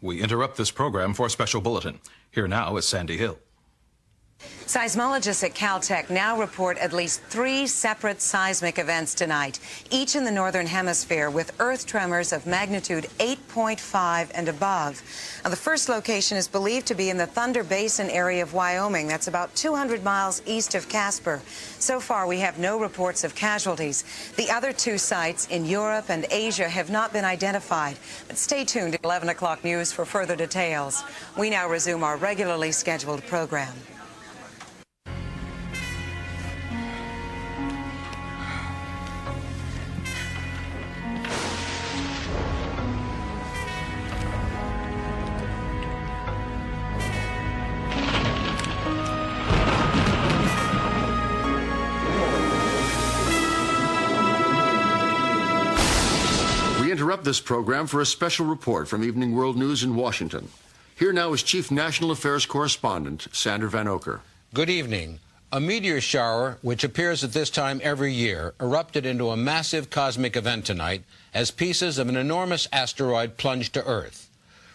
We interrupt this program for a special bulletin. Here now is Sandy Hill. Seismologists at Caltech now report at least 3 separate seismic events tonight, each in the northern hemisphere, with earth tremors of magnitude 8.5 and above. Now, the first location is believed to be in the Thunder Basin area of Wyoming. That's about 200 miles east of Casper. So far, we have no reports of casualties. The other 2 sites in Europe and Asia have not been identified. But stay tuned at 11 o'clock news for further details. We now resume our regularly scheduled program. We interrupt this program for a special report from Evening World News in Washington. Here now is Chief National Affairs Correspondent Sander Van Oker. Good evening. A meteor shower, which appears at this time every year, erupted into a massive cosmic event tonight as pieces of an enormous asteroid plunged to Earth.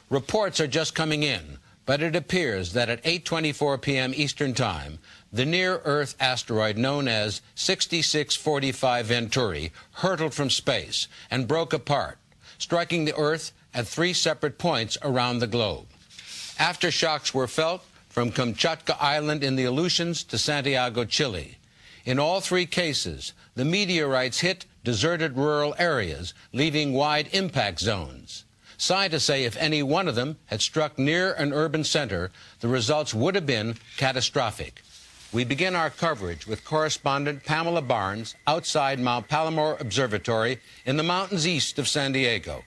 Reports are just coming in, but it appears that at 8:24 p.m. Eastern Time, the near-Earth asteroid known as 6645 Venturi hurtled from space and broke apart, striking the Earth at 3 separate points around the globe. Aftershocks were felt from Kamchatka Island in the Aleutians to Santiago, Chile. In all 3 cases, the meteorites hit deserted rural areas, leaving wide impact zones. Scientists say if any one of them had struck near an urban center, the results would have been catastrophic. We begin our coverage with correspondent Pamela Barnes outside Mount Palomar Observatory in the mountains east of San Diego.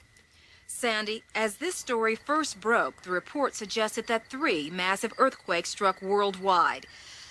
Sandy, as this story first broke, the report suggested that 3 massive earthquakes struck worldwide.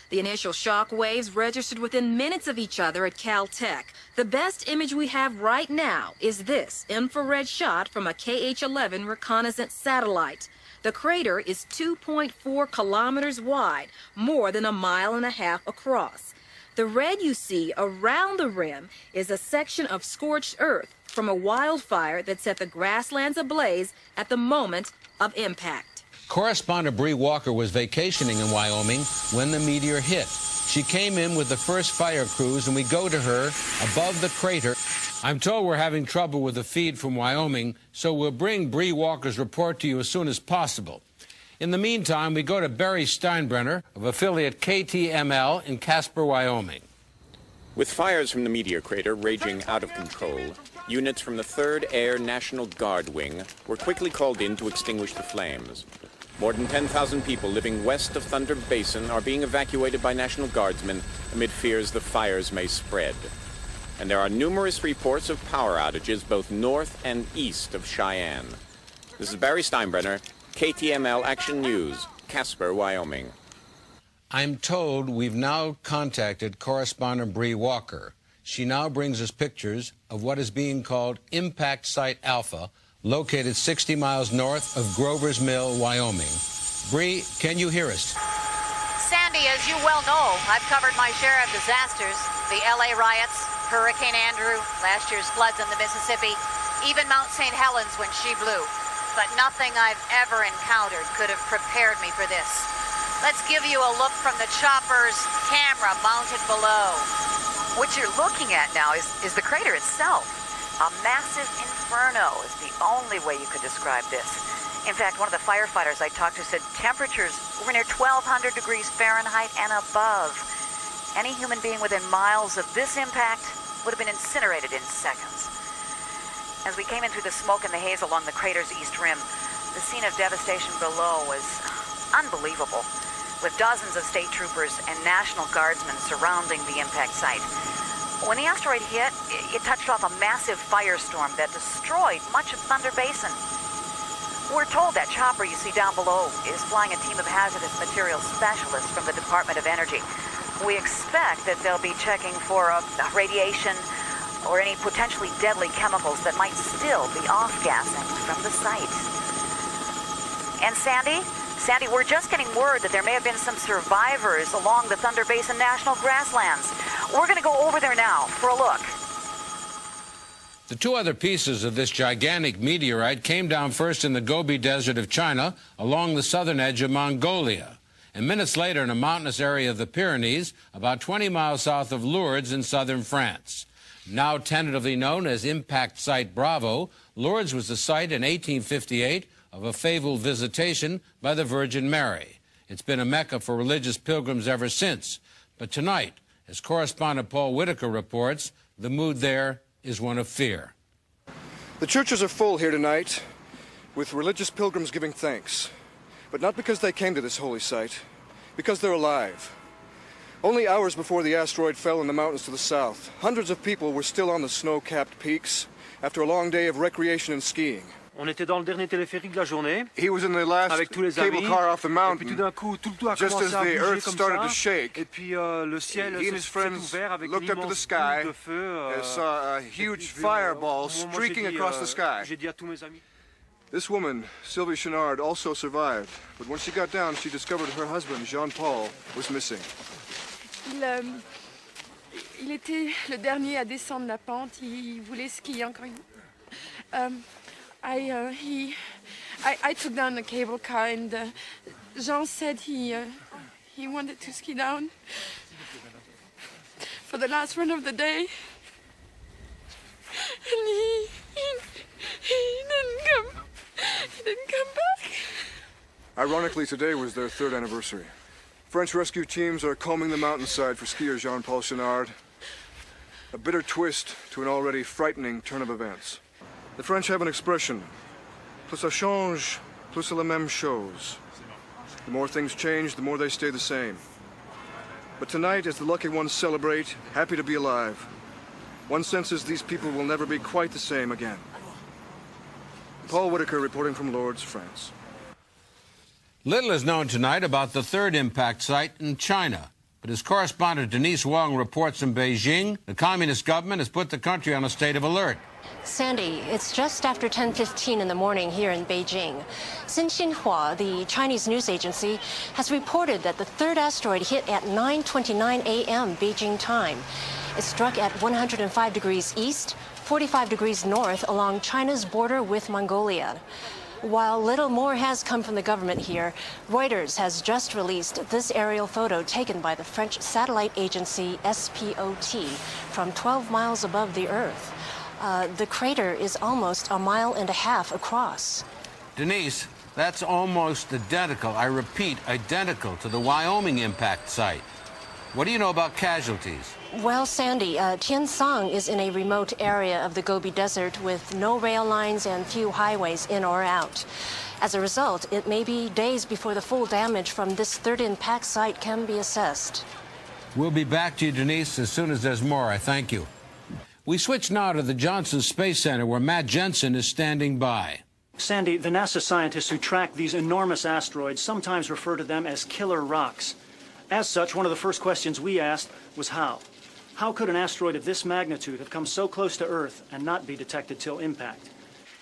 The initial shock waves registered within minutes of each other at Caltech. The best image we have right now is this infrared shot from a KH-11 reconnaissance satellite. The crater is 2.4 kilometers wide, more than 1.5 miles across. The red you see around the rim is a section of scorched earth from a wildfire that set the grasslands ablaze at the moment of impact. Correspondent Bree Walker was vacationing in Wyoming when the meteor hit. She came in with the first fire crews, and we go to her above the crater. I'm told we're having trouble with the feed from Wyoming, so we'll bring Bree Walker's report to you as soon as possible. In the meantime, we go to Barry Steinbrenner of affiliate KTML in Casper, Wyoming. With fires from the meteor crater raging out of control, units from the 3rd Air National Guard Wing were quickly called in to extinguish the flames. More than 10,000 people living west of Thunder Basin are being evacuated by National Guardsmen amid fears the fires may spread. And there are numerous reports of power outages both north and east of Cheyenne. This is Barry Steinbrenner, KTML Action News, Casper, Wyoming. I'm told we've now contacted correspondent Bree Walker. She now brings us pictures of what is being called Impact Site Alpha, located 60 miles north of Grover's Mill, Wyoming. Bree, can you hear us? Sandy, as you well know, I've covered my share of disasters. The LA riots, Hurricane Andrew, last year's floods in the Mississippi, even Mount St. Helens when she blew. But nothing I've ever encountered could have prepared me for this. Let's give you a look from the chopper's camera mounted below. What you're looking at now is the crater itself. A massive inferno is the only way you could describe this. In fact, one of the firefighters I talked to said temperatures were near 1,200 degrees Fahrenheit and above. Any human being within miles of this impact would have been incinerated in seconds. As we came in through the smoke and the haze along the crater's east rim, the scene of devastation below was unbelievable, with dozens of state troopers and National Guardsmen surrounding the impact site. When the asteroid hit, it touched off a massive firestorm that destroyed much of Thunder Basin. We're told that chopper you see down below is flying a team of hazardous materials specialists from the Department of Energy. We expect that they'll be checking for radiation or any potentially deadly chemicals that might still be off-gassing from the site. And Sandy, we're just getting word that there may have been some survivors along the Thunder Basin National Grasslands. We're going to go over there now for a look. The two other pieces of this gigantic meteorite came down first in the Gobi Desert of China along the southern edge of Mongolia, and minutes later in a mountainous area of the Pyrenees about 20 miles south of Lourdes in southern France. Now tentatively known as Impact Site Bravo, Lourdes was the site in 1858 of a fabled visitation by the Virgin Mary. It's been a mecca for religious pilgrims ever since. But tonight, as correspondent Paul Whitaker reports, the mood there is one of fear. The churches are full here tonight, with religious pilgrims giving thanks. But not because they came to this holy site, because they're alive. Only hours before the asteroid fell in the mountains to the south, hundreds of people were still on the snow-capped peaks after a long day of recreation and skiing. On était dans le dernier téléphérique de la journée. He was in the last avec tous les cable amis, car off the mountain, et puis tout d'un coup, tout a just as commencé à the bouger earth comme started ça, to shake. Et puis le ciel He and his s'est friends ouvert avec looked up to the l'immense sky boule de feu. and saw a huge fireball streaking across the sky. J'ai dit à tous mes amis. This woman, Sylvie Chenard, also survived, but when she got down, she discovered her husband, Jean-Paul, was missing. Il était le dernier à descendre la pente. Il voulait skier encore une. I took down the cable car, and Jean said he wanted to ski down for the last run of the day, and he didn't come back. Ironically, today was their 3rd anniversary. French rescue teams are combing the mountainside for skier Jean-Paul Chenard. A bitter twist to an already frightening turn of events. The French have an expression, plus ça change, plus c'est la même chose. The more things change, the more they stay the same. But tonight, as the lucky ones celebrate, happy to be alive, one senses these people will never be quite the same again. Paul Whitaker reporting from Lourdes, France. Little is known tonight about the third impact site in China. But as correspondent Denise Wong reports from Beijing, the communist government has put the country on a state of alert. Sandy, it's just after 10:15 in the morning here in Beijing. Xinhua, the Chinese news agency, has reported that the third asteroid hit at 9:29 a.m. Beijing time. It struck at 105 degrees east, 45 degrees north along China's border with Mongolia. While little more has come from the government here, Reuters has just released this aerial photo taken by the French satellite agency SPOT from 12 miles above the Earth. The crater is almost a mile and a half across. Denise, that's almost identical, I repeat, identical to the Wyoming impact site. What do you know about casualties? Well, Sandy, Tiansang is in a remote area of the Gobi Desert with no rail lines and few highways in or out. As a result, it may be days before the full damage from this third impact site can be assessed. We'll be back to you, Denise, as soon as there's more. I thank you. We switch now to the Johnson Space Center, where Matt Jensen is standing by. Sandy, the NASA scientists who track these enormous asteroids sometimes refer to them as killer rocks. As such, one of the first questions we asked was how? How could an asteroid of this magnitude have come so close to Earth and not be detected till impact?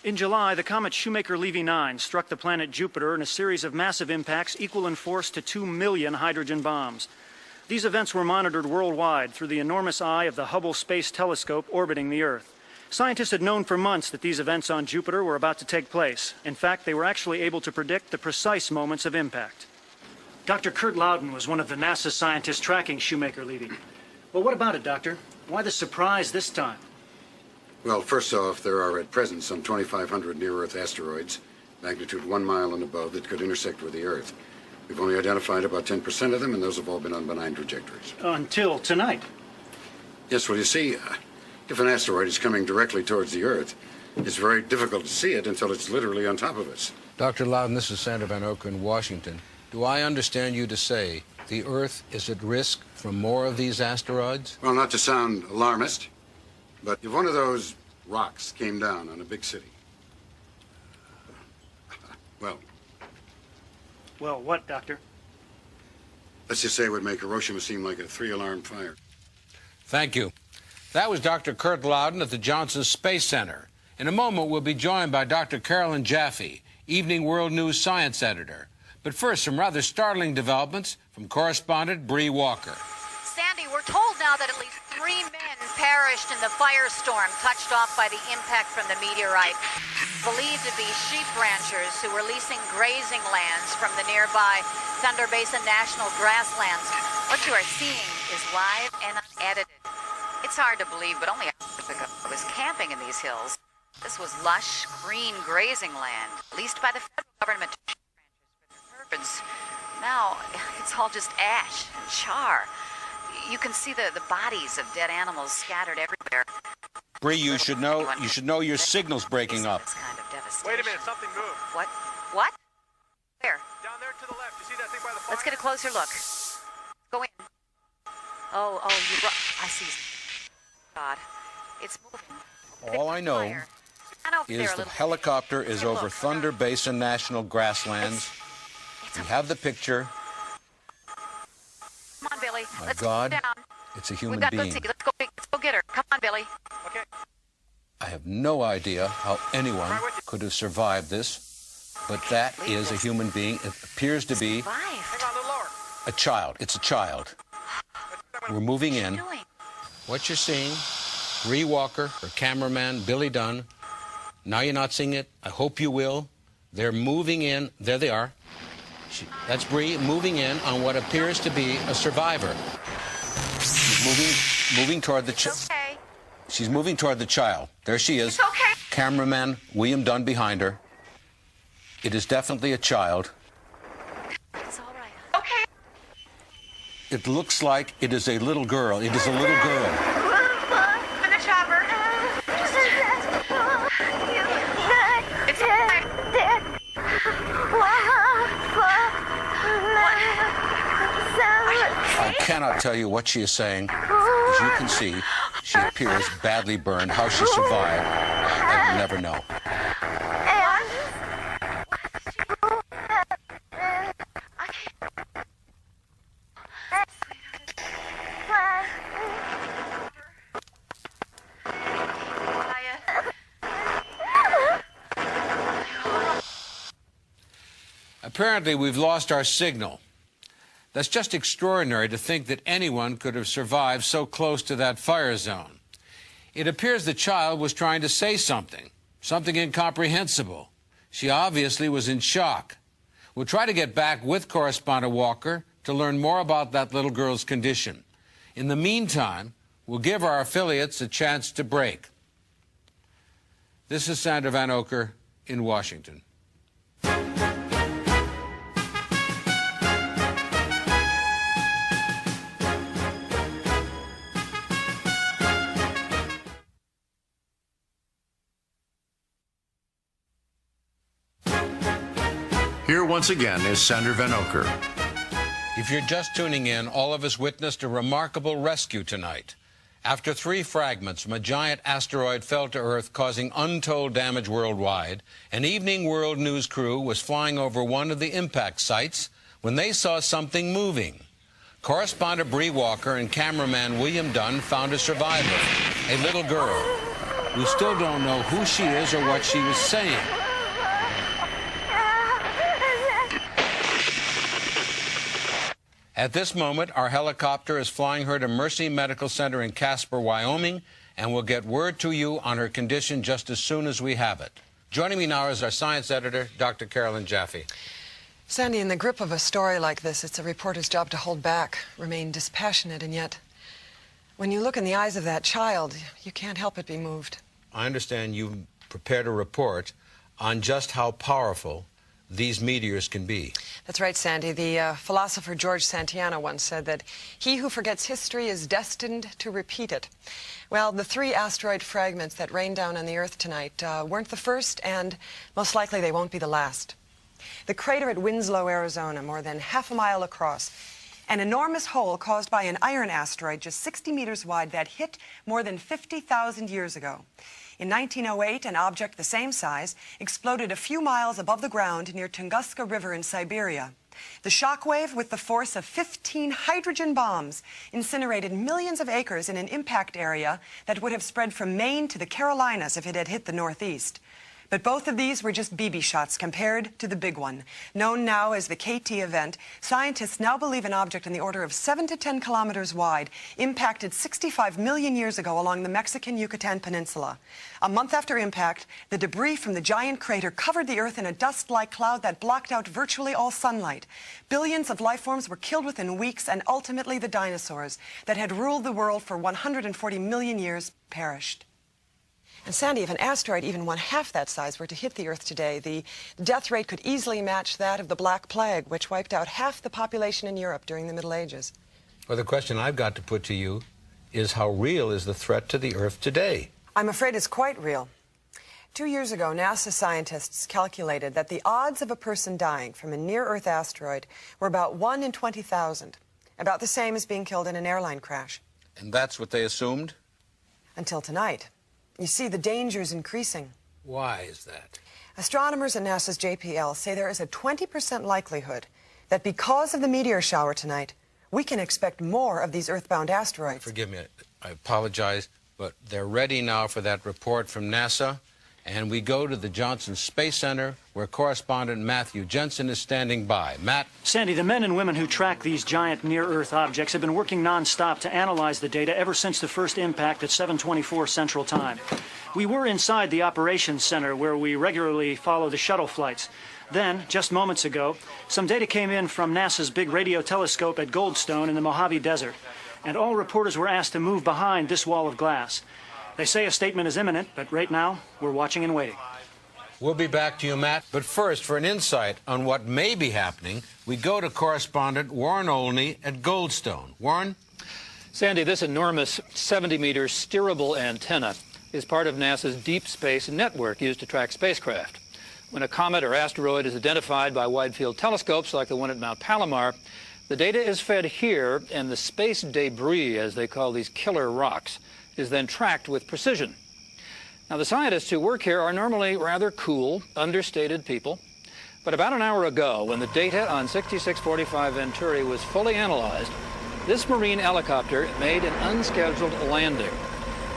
In July, the comet Shoemaker-Levy 9 struck the planet Jupiter in a series of massive impacts equal in force to 2 million hydrogen bombs. These events were monitored worldwide through the enormous eye of the Hubble Space Telescope orbiting the Earth. Scientists had known for months that these events on Jupiter were about to take place. In fact, they were actually able to predict the precise moments of impact. Dr. Kurt Loudon was one of the NASA scientists tracking Shoemaker-Levy. Well, what about it, Doctor? Why the surprise this time? Well, first off, there are at present some 2,500 near-Earth asteroids, magnitude 1 mile and above, that could intersect with the Earth. We've only identified about 10% of them, and those have all been on benign trajectories. Until tonight. Yes, well, you see, if an asteroid is coming directly towards the Earth, it's very difficult to see it until it's literally on top of us. Dr. Loudon, this is Sandra Van Oker in Washington. Do I understand you to say the Earth is at risk from more of these asteroids? Well, not to sound alarmist, but if one of those rocks came down on a big city, well... Well, what, Doctor? Let's just say it would make Hiroshima seem like a 3-alarm fire. Thank you. That was Dr. Kurt Loudon at the Johnson Space Center. In a moment, we'll be joined by Dr. Carolyn Jaffe, Evening World News Science Editor. But first, some rather startling developments from correspondent Bree Walker. Sandy, we're told now that at least 3 men perished perished in the firestorm touched off by the impact from the meteorite. Believed to be sheep ranchers who were leasing grazing lands from the nearby Thunder Basin National Grasslands. What you are seeing is live and unedited. It's hard to believe, but only hours ago I was camping in these hills. This was lush, green grazing land, leased by the federal government to sheep ranchers for their herds. Now, it's all just ash and char. You can see the bodies of dead animals scattered everywhere. Bree, you should know your signal's breaking up. Kind of devastation. Wait a minute, something moved. What? What? Where? Down there to the left. You see that thing by the fire? Let's get a closer look. Go in. Oh, I see. God, it's moving. All I know is the helicopter is over Thunder Basin National Grasslands. You have the picture. Come on, Billy. My Let's God, go down. it's a human Let's being. go get her. Come on, Billy. Okay. I have no idea how anyone could have survived this, but that is a human being. It appears to be a child. It's a child. We're moving in. What you're seeing, Bree Walker, her cameraman, Billy Dunn. Now you're not seeing it. I hope you will. They're moving in. There they are. That's Bree moving in on what appears to be a survivor. She's moving toward the child. Okay. She's moving toward the child. There she is. It's okay. Cameraman William Dunn behind her. It is definitely a child. It's all right. Okay. It looks like it is a little girl. It is a little girl. In the chopper. It's I cannot tell you what she is saying. As you can see, she appears badly burned. How she survived, I will never know. Apparently, we've lost our signal. That's just extraordinary to think that anyone could have survived so close to that fire zone. It appears the child was trying to say something incomprehensible. She obviously was in shock. We'll try to get back with correspondent Walker to learn more about that little girl's condition. In the meantime, we'll give our affiliates a chance to break. This is Sandra Van Oker in Washington. Here once again is Sandra Van Oker. If you're just tuning in, all of us witnessed a remarkable rescue tonight. After 3 fragments from a giant asteroid fell to Earth, causing untold damage worldwide, an Evening World News crew was flying over one of the impact sites when they saw something moving. Correspondent Bree Walker and cameraman William Dunn found a survivor, a little girl. We still don't know who she is or what she was saying. At this moment, our helicopter is flying her to Mercy Medical Center in Casper, Wyoming, and we'll get word to you on her condition just as soon as we have it. Joining me now is our science editor, Dr. Carolyn Jaffe. Sandy, in the grip of a story like this, it's a reporter's job to hold back, remain dispassionate, and yet, when you look in the eyes of that child, you can't help but be moved. I understand you prepared a report on just how powerful these meteors can be. That's right, Sandy. The philosopher George Santayana once said that he who forgets history is destined to repeat it. Well, the 3 asteroid fragments that rained down on the Earth tonight weren't the first, and most likely they won't be the last. The crater at Winslow, Arizona, more than half a mile across, an enormous hole caused by an iron asteroid just 60 meters wide that hit more than 50,000 years ago. In 1908, an object the same size exploded a few miles above the ground near Tunguska River in Siberia. The shockwave, with the force of 15 hydrogen bombs, incinerated millions of acres in an impact area that would have spread from Maine to the Carolinas if it had hit the Northeast. But both of these were just BB shots compared to the big one. Known now as the KT event, scientists now believe an object in the order of 7 to 10 kilometers wide impacted 65 million years ago along the Mexican Yucatan Peninsula. A month after impact, the debris from the giant crater covered the Earth in a dust-like cloud that blocked out virtually all sunlight. Billions of life forms were killed within weeks, and ultimately the dinosaurs that had ruled the world for 140 million years perished. And Sandy, if an asteroid even one half that size were to hit the Earth today, the death rate could easily match that of the Black Plague, which wiped out half the population in Europe during the Middle Ages. Well, the question I've got to put to you is, how real is the threat to the Earth today? I'm afraid it's quite real. 2 years ago, NASA scientists calculated that the odds of a person dying from a near-Earth asteroid were about 1 in 20,000, about the same as being killed in an airline crash. And that's what they assumed? Until tonight. You see, the danger's increasing. Why is that? Astronomers at NASA's JPL say there is a 20% likelihood that because of the meteor shower tonight, we can expect more of these Earthbound asteroids. Forgive me, I apologize, but they're ready now for that report from NASA. And we go to the Johnson Space Center, where correspondent Matthew Jensen is standing by. Matt? Sandy, the men and women who track these giant near-Earth objects have been working non-stop to analyze the data ever since the first impact at 7:24 Central Time. We were inside the operations center, where we regularly follow the shuttle flights. Then, just moments ago, some data came in from NASA's big radio telescope at Goldstone in the Mojave Desert, and all reporters were asked to move behind this wall of glass. They say a statement is imminent, but right now, we're watching and waiting. We'll be back to you, Matt. But first, for an insight on what may be happening, we go to correspondent Warren Olney at Goldstone. Warren? Sandy, this enormous 70-meter steerable antenna is part of NASA's deep space network used to track spacecraft. When a comet or asteroid is identified by wide-field telescopes like the one at Mount Palomar, the data is fed here, and the space debris, as they call these killer rocks, is then tracked with precision. Now, the scientists who work here are normally rather cool, understated people. But about an hour ago, when the data on 6645 Venturi was fully analyzed, this marine helicopter made an unscheduled landing.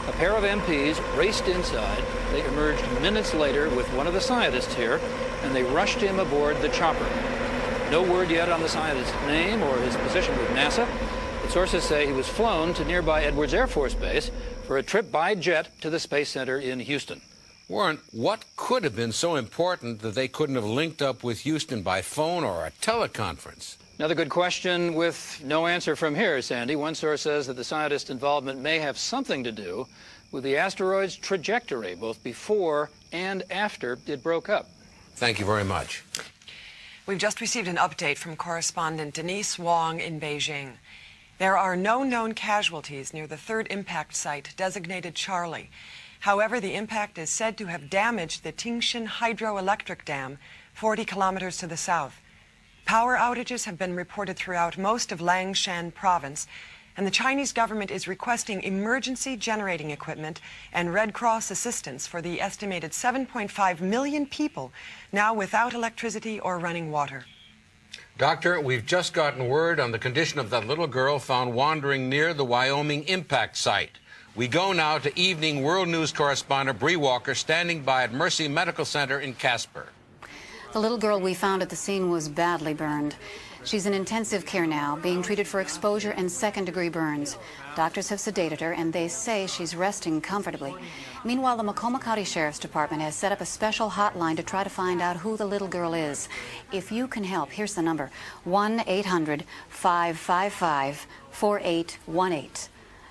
A pair of MPs raced inside. They emerged minutes later with one of the scientists here, and they rushed him aboard the chopper. No word yet on the scientist's name or his position with NASA. But sources say he was flown to nearby Edwards Air Force Base for a trip by jet to the Space Center in Houston. Warren, what could have been so important that they couldn't have linked up with Houston by phone or a teleconference? Another good question with no answer from here, Sandy. One source says that the scientist's involvement may have something to do with the asteroid's trajectory, both before and after it broke up. Thank you very much. We've just received an update from correspondent Denise Wong in Beijing. There are no known casualties near the third impact site, designated Charlie. However, the impact is said to have damaged the Tingshin hydroelectric dam, 40 kilometers to the south. Power outages have been reported throughout most of Langshan province, and the Chinese government is requesting emergency generating equipment and Red Cross assistance for the estimated 7.5 million people now without electricity or running water. Doctor, we've just gotten word on the condition of that little girl found wandering near the Wyoming impact site. We go now to Evening World News correspondent Bree Walker, standing by at Mercy Medical Center in Casper. The little girl we found at the scene was badly burned. She's in intensive care now, being treated for exposure and second-degree burns. Doctors have sedated her, and they say she's resting comfortably. Meanwhile, the Macomb County Sheriff's Department has set up a special hotline to try to find out who the little girl is. If you can help, here's the number, 1-800-555-4818.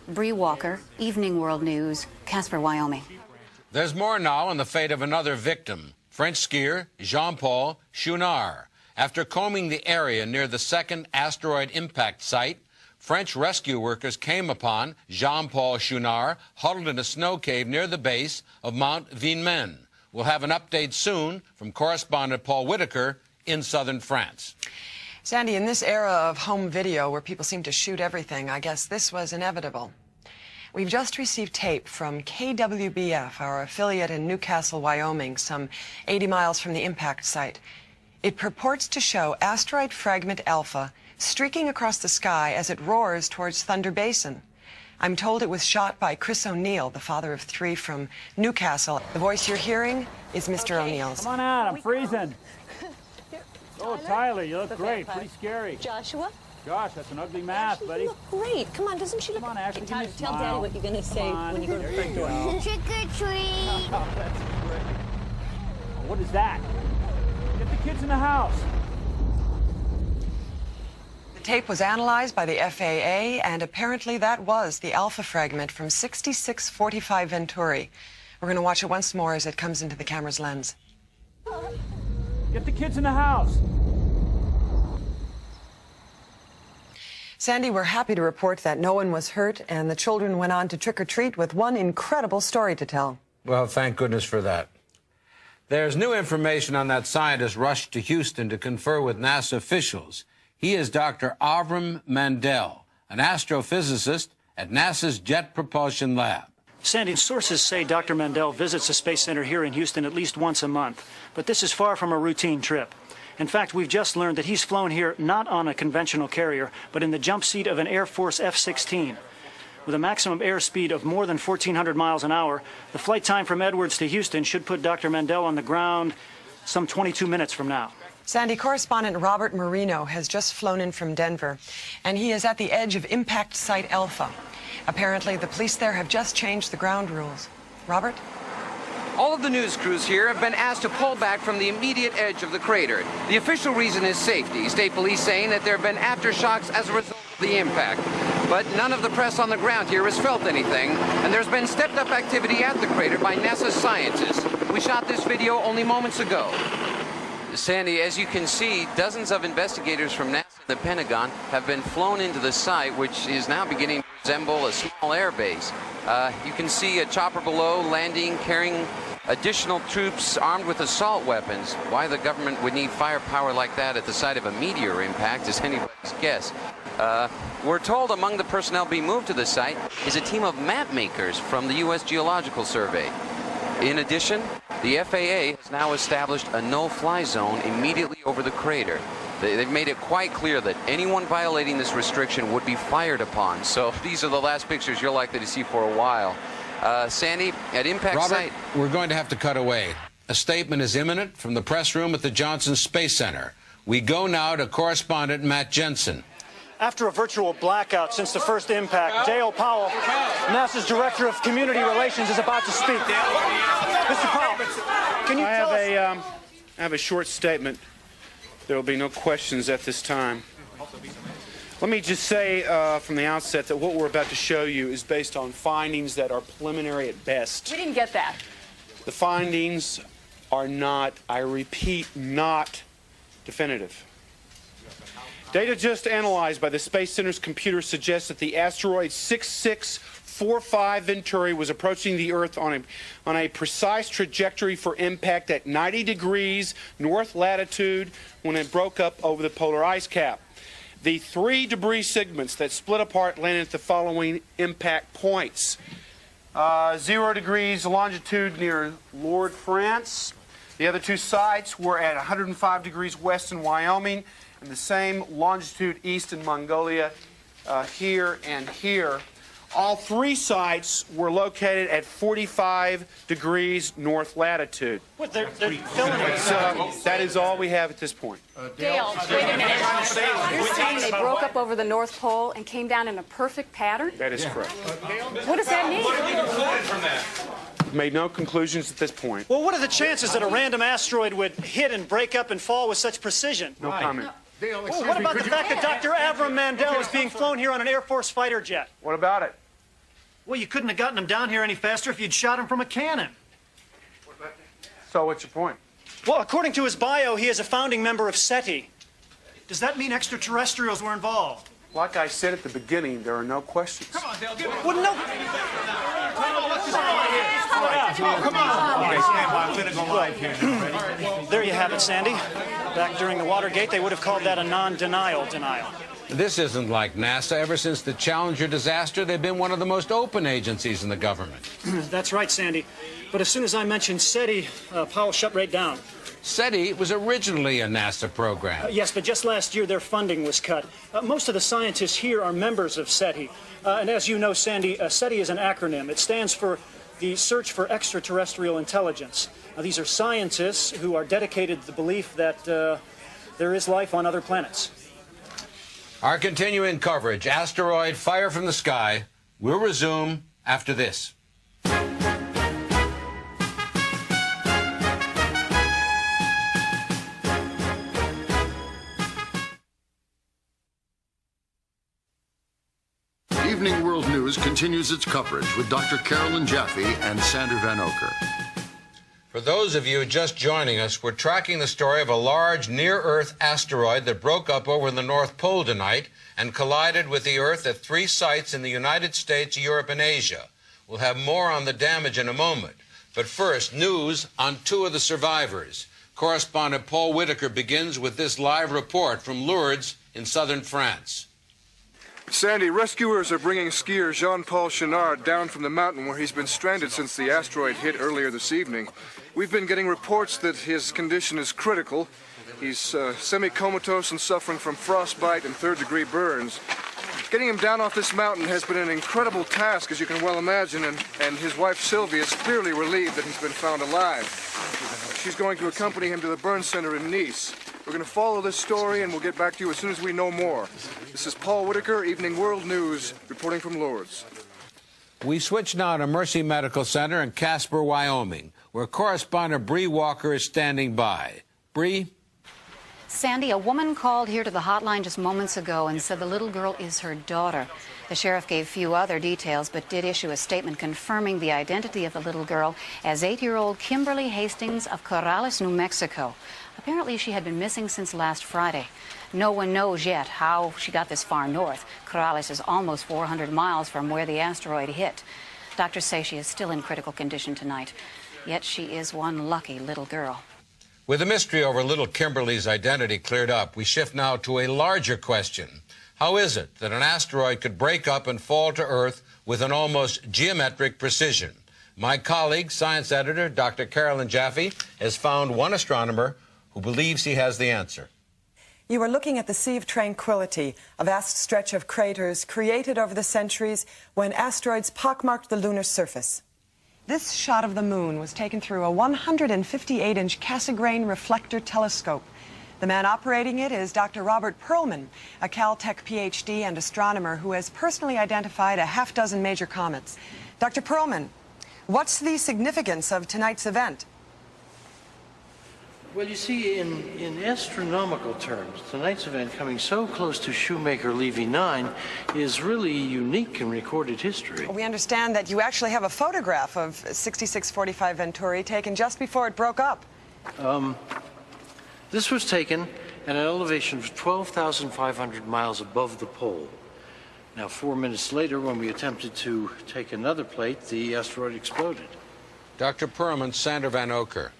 Bree Walker, Evening World News, Casper, Wyoming. There's more now on the fate of another victim, French skier Jean-Paul Chouinard. After combing the area near the second asteroid impact site, French rescue workers came upon Jean-Paul Chouinard huddled in a snow cave near the base of Mount Vinmen. We'll have an update soon from correspondent Paul Whitaker in southern France. Sandy, in this era of home video where people seem to shoot everything, I guess this was inevitable. We've just received tape from KWBF, our affiliate in Newcastle, Wyoming, some 80 miles from the impact site. It purports to show asteroid fragment Alpha streaking across the sky as it roars towards Thunder Basin. I'm told it was shot by Chris O'Neill, the father of 3 from Newcastle. The voice you're hearing is Mr. O'Neill's. Come on out, I'm freezing. Oh, Tyler, you look great. Pretty scary. Joshua? Josh, that's an ugly mask, buddy. You look great. Come on, doesn't she look... Come on, Ashley, Tyler, tell Daddy what you're going to say when you go to the front door. Trick or treat. Oh, that's great. Oh, what is that? Get the kids in the house. The tape was analyzed by the FAA, and apparently that was the alpha fragment from 6645 Venturi. We're going to watch it once more as it comes into the camera's lens. Get the kids in the house. Sandy, we're happy to report that no one was hurt, and the children went on to trick-or-treat with one incredible story to tell. Well, thank goodness for that. There's new information on that scientist rushed to Houston to confer with NASA officials. He is Dr. Avram Mandel, an astrophysicist at NASA's Jet Propulsion Lab. Sandy, sources say Dr. Mandel visits the Space Center here in Houston at least once a month, but this is far from a routine trip. In fact, we've just learned that he's flown here not on a conventional carrier, but in the jump seat of an Air Force F-16. With a maximum airspeed of more than 1,400 miles an hour, the flight time from Edwards to Houston should put Dr. Mandel on the ground some 22 minutes from now. Sandy, correspondent Robert Marino has just flown in from Denver, and he is at the edge of Impact Site Alpha. Apparently, the police there have just changed the ground rules. Robert? All of the news crews here have been asked to pull back from the immediate edge of the crater. The official reason is safety. State police saying that there have been aftershocks as a result of the impact. But none of the press on the ground here has felt anything, and there's been stepped-up activity at the crater by NASA scientists. We shot this video only moments ago. Sandy, as you can see, dozens of investigators from NASA and the Pentagon have been flown into the site, which is now beginning to resemble a small air base. You can see a chopper below landing, carrying additional troops armed with assault weapons. Why the government would need firepower like that at the site of a meteor impact is anybody's guess. We're told among the personnel being moved to the site is a team of map makers from the U.S. Geological Survey. In addition, the FAA has now established a no-fly zone immediately over the crater. They've made it quite clear that anyone violating this restriction would be fired upon. So these are the last pictures you're likely to see for a while. Sandy, at impact Robert, site... we're going to have to cut away. A statement is imminent from the press room at the Johnson Space Center. We go now to correspondent Matt Jensen. After a virtual blackout since the first impact, Dale Powell, NASA's Director of Community Relations, is about to speak. Mr. Powell, can you tell us... I have a short statement. There will be no questions at this time. Let me just say from the outset that what we're about to show you is based on findings that are preliminary at best. We didn't get that. The findings are not, I repeat, not definitive. Data just analyzed by the Space Center's computer suggests that the asteroid 6645 Venturi was approaching the Earth on a precise trajectory for impact at 90 degrees north latitude when it broke up over the polar ice cap. The 3 debris segments that split apart landed at the following impact points. 0 degrees longitude near Lourdes, France. The other 2 sites were at 105 degrees west in Wyoming, and the same longitude east in Mongolia, here and here. All 3 sites were located at 45 degrees north latitude. What, they're filming it? That is all we have at this point. Dale, wait a minute. You're saying they broke up over the North Pole and came down in a perfect pattern? That is correct. What does that mean? What have we concluded from that? Made no conclusions at this point. Well, what are the chances that a random asteroid would hit and break up and fall with such precision? No comment. Well, what about the fact that Dr. Avram Mandel is being flown here on an Air Force fighter jet? What about it? Well, you couldn't have gotten him down here any faster if you'd shot him from a cannon. So what's your point? Well, according to his bio, he is a founding member of SETI. Does that mean extraterrestrials were involved? Like I said at the beginning, there are no questions. Come on, Dale, give it. Well, no. Oh, come on. Okay, stand by. I'm going to go live here. Ready? There you have it, Sandy. Back during the Watergate, they would have called that a non-denial denial. This isn't like NASA. Ever since the Challenger disaster, they've been one of the most open agencies in the government. That's right, Sandy. But as soon as I mentioned SETI, Powell shut right down. SETI was originally a NASA program. Yes, but just last year their funding was cut. Most of the scientists here are members of SETI. And as you know, Sandy, SETI is an acronym. It stands for the Search for Extraterrestrial Intelligence. Now, these are scientists who are dedicated to the belief that there is life on other planets. Our continuing coverage, Asteroid Fire from the Sky, will resume after this. Evening World News continues its coverage with Dr. Carolyn Jaffe and Sander Van Oker. For those of you just joining us, we're tracking the story of a large near-Earth asteroid that broke up over the North Pole tonight and collided with the Earth at 3 sites in the United States, Europe, and Asia. We'll have more on the damage in a moment. But first, news on 2 of the survivors. Correspondent Paul Whitaker begins with this live report from Lourdes in southern France. Sandy, rescuers are bringing skier Jean-Paul Chenard down from the mountain where he's been stranded since the asteroid hit earlier this evening. We've been getting reports that his condition is critical. He's semi-comatose and suffering from frostbite and 3rd-degree burns. Getting him down off this mountain has been an incredible task, as you can well imagine, and his wife Sylvia is clearly relieved that he's been found alive. She's going to accompany him to the burn center in Nice. We're going to follow this story, and we'll get back to you as soon as we know more. This is Paul Whitaker, Evening World News, reporting from Lourdes. We switch now to Mercy Medical Center in Casper, Wyoming, where correspondent Bree Walker is standing by. Bree? Sandy, a woman called here to the hotline just moments ago and said the little girl is her daughter. The sheriff gave few other details, but did issue a statement confirming the identity of the little girl as 8-year-old Kimberly Hastings of Corrales, New Mexico. Apparently, she had been missing since last Friday. No one knows yet how she got this far north. Corrales is almost 400 miles from where the asteroid hit. Doctors say she is still in critical condition tonight, yet she is one lucky little girl. With the mystery over little Kimberly's identity cleared up, we shift now to a larger question. How is it that an asteroid could break up and fall to Earth with an almost geometric precision? My colleague, science editor Dr. Carolyn Jaffe, has found one astronomer who believes he has the answer. You are looking at the Sea of Tranquility, a vast stretch of craters created over the centuries when asteroids pockmarked the lunar surface. This shot of the moon was taken through a 158-inch Cassegrain reflector telescope. The man operating it is Dr. Robert Perlman, a Caltech PhD and astronomer who has personally identified a half-dozen major comets. Dr. Perlman, what's the significance of tonight's event? Well, you see, in astronomical terms, tonight's event coming so close to Shoemaker Levy 9 is really unique in recorded history. We understand that you actually have a photograph of 6645 Venturi taken just before it broke up. This was taken at an elevation of 12,500 miles above the pole. Now, 4 minutes later, when we attempted to take another plate, the asteroid exploded. Dr. Perlman, Sander Van Oker.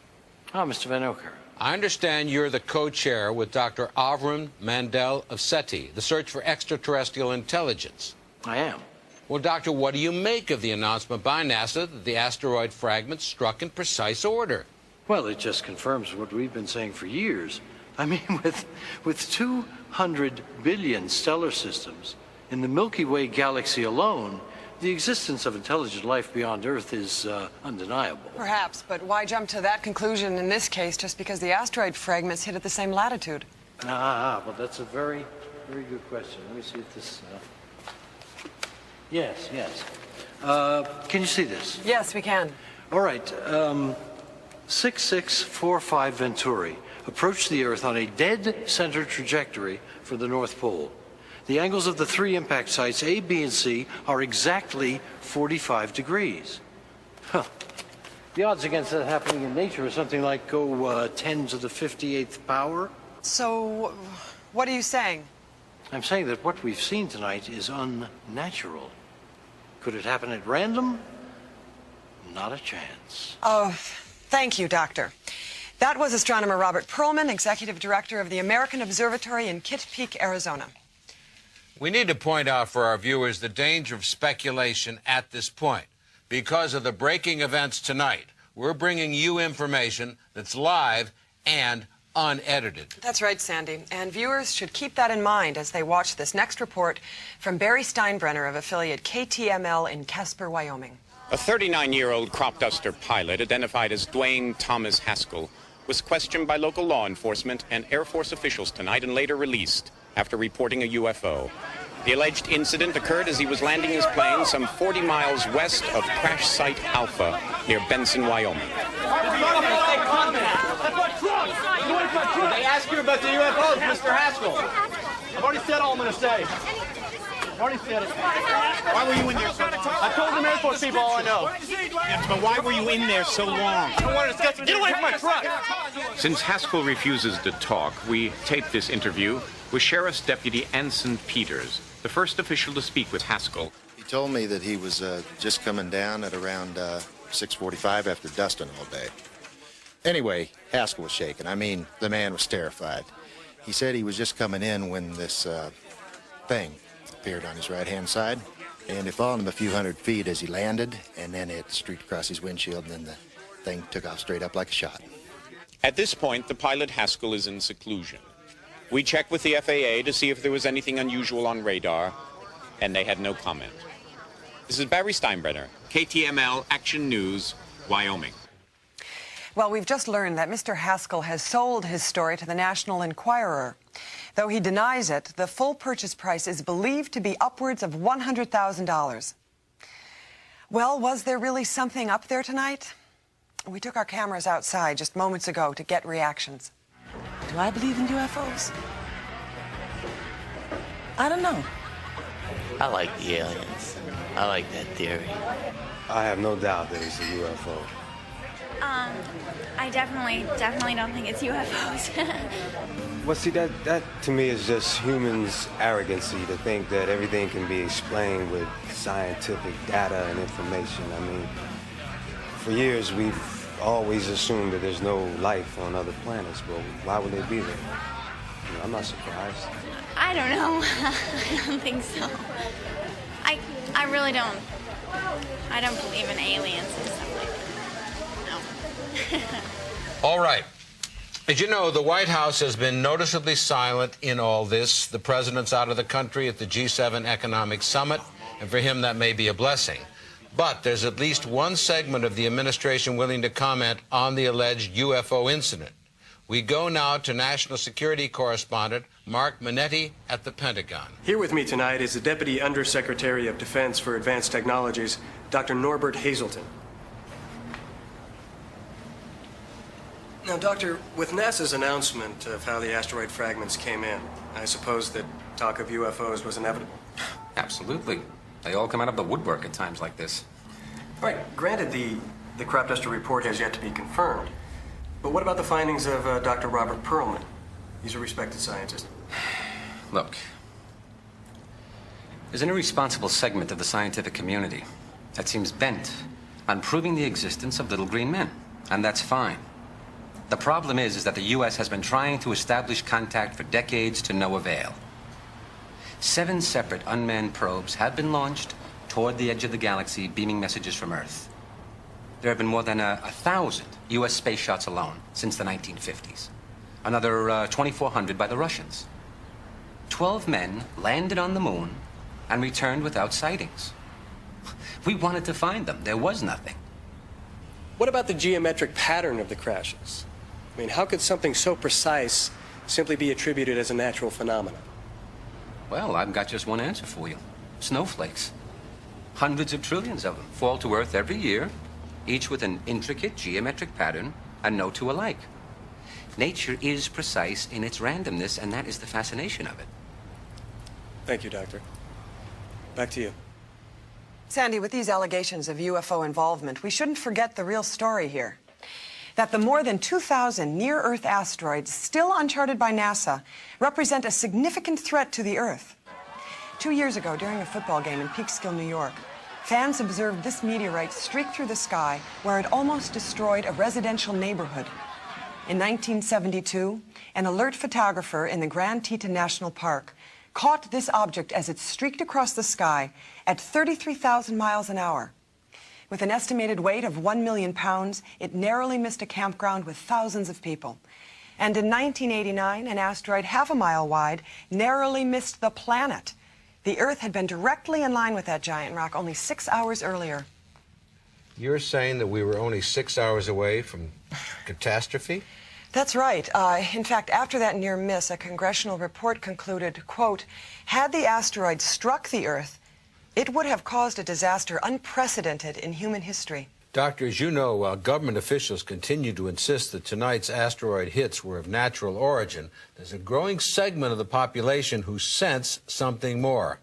Ah, Mr. Van Oker. I understand you're the co-chair with Dr. Avram Mandel of SETI, the Search for Extraterrestrial Intelligence. I am. Well, Doctor, what do you make of the announcement by NASA that the asteroid fragment struck in precise order? Well, it just confirms what we've been saying for years. I mean, with 200 billion stellar systems in the Milky Way galaxy alone, the existence of intelligent life beyond Earth is undeniable. Perhaps, but why jump to that conclusion in this case just because the asteroid fragments hit at the same latitude? Well, that's a very, very good question. Let me see if this... Yes. Can you see this? Yes, we can. All right. 6645 Venturi approached the Earth on a dead-center trajectory for the North Pole. The angles of the 3 impact sites, A, B, and C, are exactly 45 degrees. The odds against that happening in nature are something like, 10 to the 58th power. So, what are you saying? I'm saying that what we've seen tonight is unnatural. Could it happen at random? not a chance. Oh, thank you, Doctor. That was astronomer Robert Pearlman, Executive Director of the American Observatory in Kitt Peak, Arizona. We need to point out for our viewers the danger of speculation at this point. Because of the breaking events tonight, we're bringing you information that's live and unedited. That's right, Sandy. And viewers should keep that in mind as they watch this next report from Barry Steinbrenner of affiliate KTML in Casper, Wyoming. A 39-year-old crop duster pilot identified as Dwayne Thomas Haskell was questioned by local law enforcement and Air Force officials tonight and later released after reporting a UFO. The alleged incident occurred as he was landing his plane some 40 miles west of Crash Site Alpha near Benson, Wyoming. They ask you about the UFOs, Mr. Haskell. I've already said all I'm going to say. I've already said it. Why were you in there so long? I told the Air Force people all I know. Yes, but why were you in there so long? I don't want to discuss it. Get away from my truck! Since Haskell refuses to talk, we taped this interview with Sheriff's Deputy Anson Peters, the first official to speak with Haskell. He told me that he was just coming down at around 6:45 after dusting all day. Anyway, Haskell was shaken. I mean, the man was terrified. He said he was just coming in when this thing appeared on his right-hand side, and it followed him a few hundred feet as he landed, and then it streaked across his windshield, and then the thing took off straight up like a shot. At this point, the pilot Haskell is in seclusion. We checked with the FAA to see if there was anything unusual on radar, and they had no comment. This is Barry Steinbrenner, KTML Action News, Wyoming. Well, we've just learned that Mr. Haskell has sold his story to the National Enquirer. Though he denies it, the full purchase price is believed to be upwards of $100,000. Well, was there really something up there tonight? We took our cameras outside just moments ago to get reactions. Do I believe in UFOs? I don't know. I like the aliens. I like that theory. I have no doubt that it's a UFO. I definitely don't think it's UFOs. Well, see, that to me is just humans' arrogancy to think that everything can be explained with scientific data and information. I mean, for years we've always assumed that there's no life on other planets, but why would they be there? You know, I'm not surprised. I don't know. I don't think so. I really don't. I don't believe in aliens and stuff like that. All right. As you know, the White House has been noticeably silent in all this. The president's out of the country at the G7 Economic Summit, and for him that may be a blessing. But there's at least one segment of the administration willing to comment on the alleged UFO incident. We go now to National Security Correspondent Mark Manetti at the Pentagon. Here with me tonight is the Deputy Undersecretary of Defense for Advanced Technologies, Dr. Norbert Hazelton. Now, Doctor, with NASA's announcement of how the asteroid fragments came in, I suppose that talk of UFOs was inevitable. Absolutely. They all come out of the woodwork at times like this. All right, granted the crop duster report has yet to be confirmed, but what about the findings of Dr. Robert Pearlman? He's a respected scientist. Look, there's an irresponsible segment of the scientific community that seems bent on proving the existence of little green men, and that's fine. The problem is that the U.S. has been trying to establish contact for decades to no avail. 7 separate unmanned probes have been launched toward the edge of the galaxy, beaming messages from Earth. There have been more than 1,000 U.S. space shots alone since the 1950s. Another 2,400 by the Russians. 12 men landed on the moon and returned without sightings. We wanted to find them. There was nothing. What about the geometric pattern of the crashes? I mean, how could something so precise simply be attributed as a natural phenomenon? Well, I've got just one answer for you. Snowflakes. Hundreds of trillions of them fall to Earth every year, each with an intricate geometric pattern and no two alike. Nature is precise in its randomness, and that is the fascination of it. Thank you, Doctor. Back to you. Sandy, with these allegations of UFO involvement, we shouldn't forget the real story here. That the more than 2,000 near-Earth asteroids still uncharted by NASA represent a significant threat to the Earth. 2 years ago, during a football game in Peekskill, New York, fans observed this meteorite streak through the sky where it almost destroyed a residential neighborhood. In 1972, an alert photographer in the Grand Teton National Park caught this object as it streaked across the sky at 33,000 miles an hour. With an estimated weight of 1 million pounds, it narrowly missed a campground with thousands of people. And in 1989, an asteroid half a mile wide narrowly missed the planet. The Earth had been directly in line with that giant rock only 6 hours earlier. You're saying that we were only 6 hours away from catastrophe? That's right. In fact, after that near miss, a congressional report concluded, quote, had the asteroid struck the Earth, it would have caused a disaster unprecedented in human history. Doctor, as you know, while government officials continue to insist that tonight's asteroid hits were of natural origin, there's a growing segment of the population who sense something more.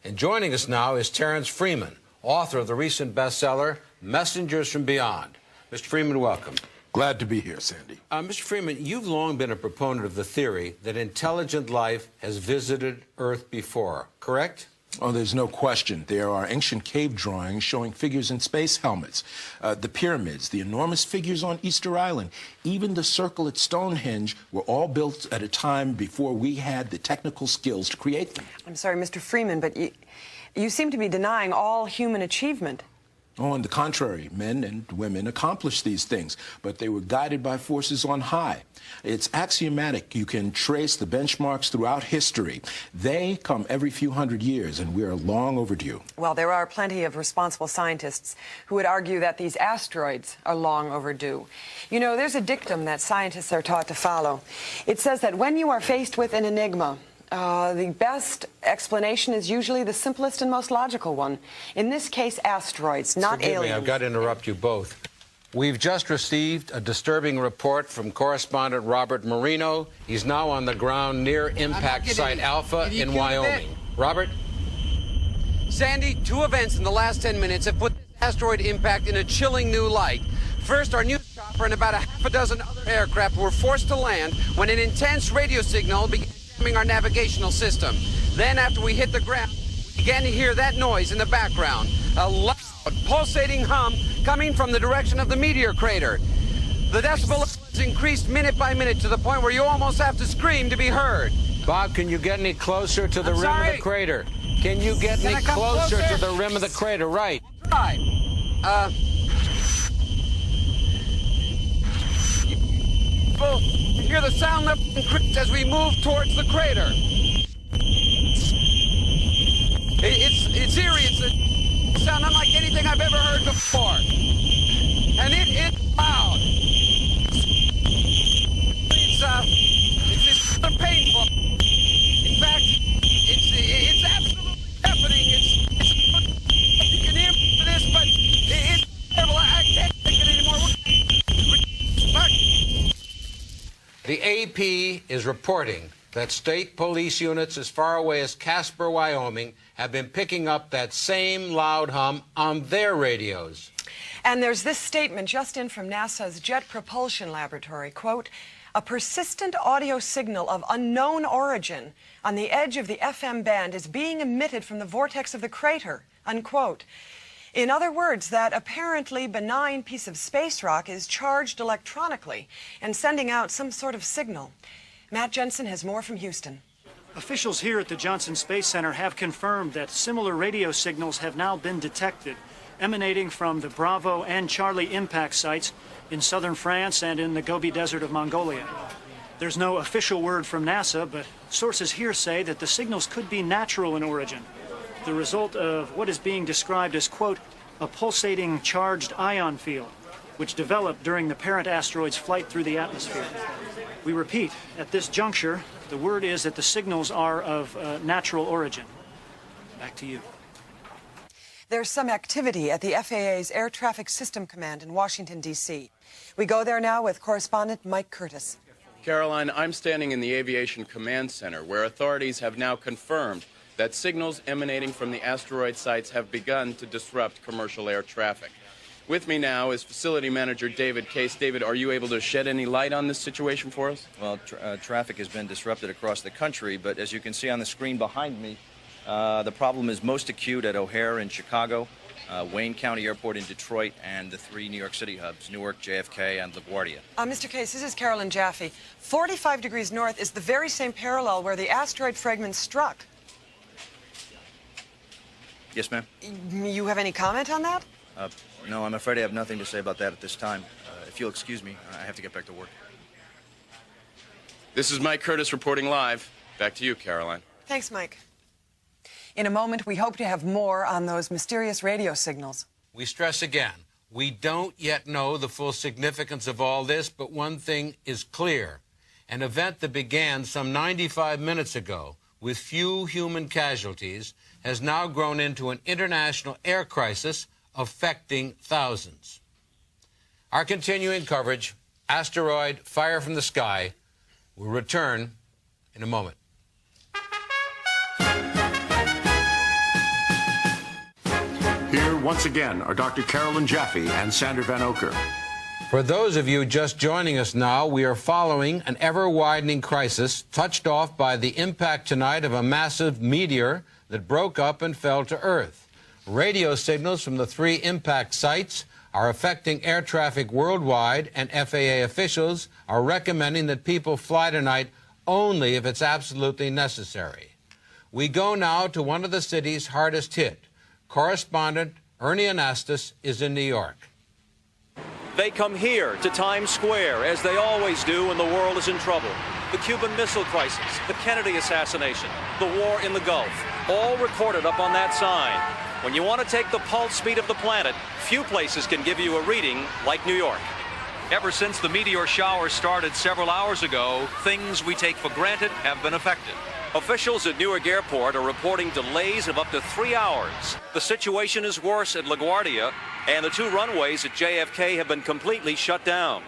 And joining us now is Terrence Freeman, author of the recent bestseller, Messengers from Beyond. Mr. Freeman, welcome. Glad to be here, Sandy. Mr. Freeman, you've long been a proponent of the theory that intelligent life has visited Earth before, correct? Oh, there's no question. There are ancient cave drawings showing figures in space helmets, the pyramids, the enormous figures on Easter Island, even the circle at Stonehenge were all built at a time before we had the technical skills to create them. I'm sorry, Mr. Freeman, but you seem to be denying all human achievement. Oh, on the contrary, men and women accomplished these things, but they were guided by forces on high. It's axiomatic. You can trace the benchmarks throughout history. They come every few hundred years, and we're long overdue. Well, there are plenty of responsible scientists who would argue that these asteroids are long overdue. You know, there's a dictum that scientists are taught to follow. It says that when you are faced with an enigma, the best explanation is usually the simplest and most logical one. In this case, asteroids, not aliens. Forgive me, I've got to interrupt you both. We've just received a disturbing report from correspondent Robert Marino. He's now on the ground near impact site Alpha in Wyoming. Robert? Sandy, two events in the last 10 minutes have put this asteroid impact in a chilling new light. First, our news chopper and about a half a dozen other aircraft were forced to land when an intense radio signal began jamming our navigational system. Then, after we hit the ground, we began to hear that noise in the background. A loud, pulsating hum coming from the direction of the meteor crater. The decibel levels increased minute by minute to the point where you almost have to scream to be heard. Bob, can you get any closer to the rim of the crater? Can you get any closer to the rim of the crater? Right. Right. You hear the sound level increase as we move towards the crater. It's eerie. It's a sound unlike anything I've ever heard before. And it's loud. It's painful. In fact, it's absolutely deafening. You can hear me for this, but it's terrible. I can't take it anymore. The AP is reporting that state police units as far away as Casper, Wyoming, have been picking up that same loud hum on their radios. And there's this statement just in from NASA's Jet Propulsion Laboratory, quote, a persistent audio signal of unknown origin on the edge of the FM band is being emitted from the vortex of the crater, unquote. In other words, that apparently benign piece of space rock is charged electronically and sending out some sort of signal. Matt Jensen has more from Houston. Officials here at the Johnson Space Center have confirmed that similar radio signals have now been detected, emanating from the Bravo and Charlie impact sites in southern France and in the Gobi Desert of Mongolia. There's no official word from NASA, but sources here say that the signals could be natural in origin, the result of what is being described as, quote, a pulsating charged ion field, which developed during the parent asteroid's flight through the atmosphere. We repeat, at this juncture, the word is that the signals are of natural origin. Back to you. There's some activity at the FAA's Air Traffic System Command in Washington, D.C. We go there now with correspondent Mike Curtis. Caroline, I'm standing in the Aviation Command Center, where authorities have now confirmed that signals emanating from the asteroid sites have begun to disrupt commercial air traffic. With me now is Facility Manager David Case. David, are you able to shed any light on this situation for us? Well, traffic has been disrupted across the country, but as you can see on the screen behind me, The problem is most acute at O'Hare in Chicago, Wayne County Airport in Detroit, and the 3 New York City hubs, Newark, JFK, and LaGuardia. Mr. Case, this is Carolyn Jaffe. 45 degrees north is the very same parallel where the asteroid fragment struck. Yes, ma'am? You have any comment on that? No, I'm afraid I have nothing to say about that at this time. If you'll excuse me, I have to get back to work. This is Mike Curtis reporting live. Back to you, Caroline. Thanks, Mike. In a moment, we hope to have more on those mysterious radio signals. We stress again, we don't yet know the full significance of all this, but one thing is clear. An event that began some 95 minutes ago with few human casualties has now grown into an international air crisis affecting thousands. Our continuing coverage, Asteroid, Fire from the Sky, will return in a moment. Here, once again, are Dr. Carolyn Jaffe and Sander Van Oker. For those of you just joining us now, we are following an ever-widening crisis touched off by the impact tonight of a massive meteor that broke up and fell to Earth. Radio signals from the 3 impact sites are affecting air traffic worldwide, and FAA officials are recommending that people fly tonight only if it's absolutely necessary. We go now to one of the cities hardest hit. Correspondent Ernie Anastas is in New York. They come here to Times Square, as they always do when the world is in trouble. The Cuban Missile Crisis, the Kennedy assassination, the war in the Gulf, all recorded up on that sign. When you want to take the pulse speed of the planet, few places can give you a reading like New York. Ever since the meteor shower started several hours ago, things we take for granted have been affected. Officials at Newark Airport are reporting delays of up to 3 hours. The situation is worse at LaGuardia, and the 2 runways at JFK have been completely shut down.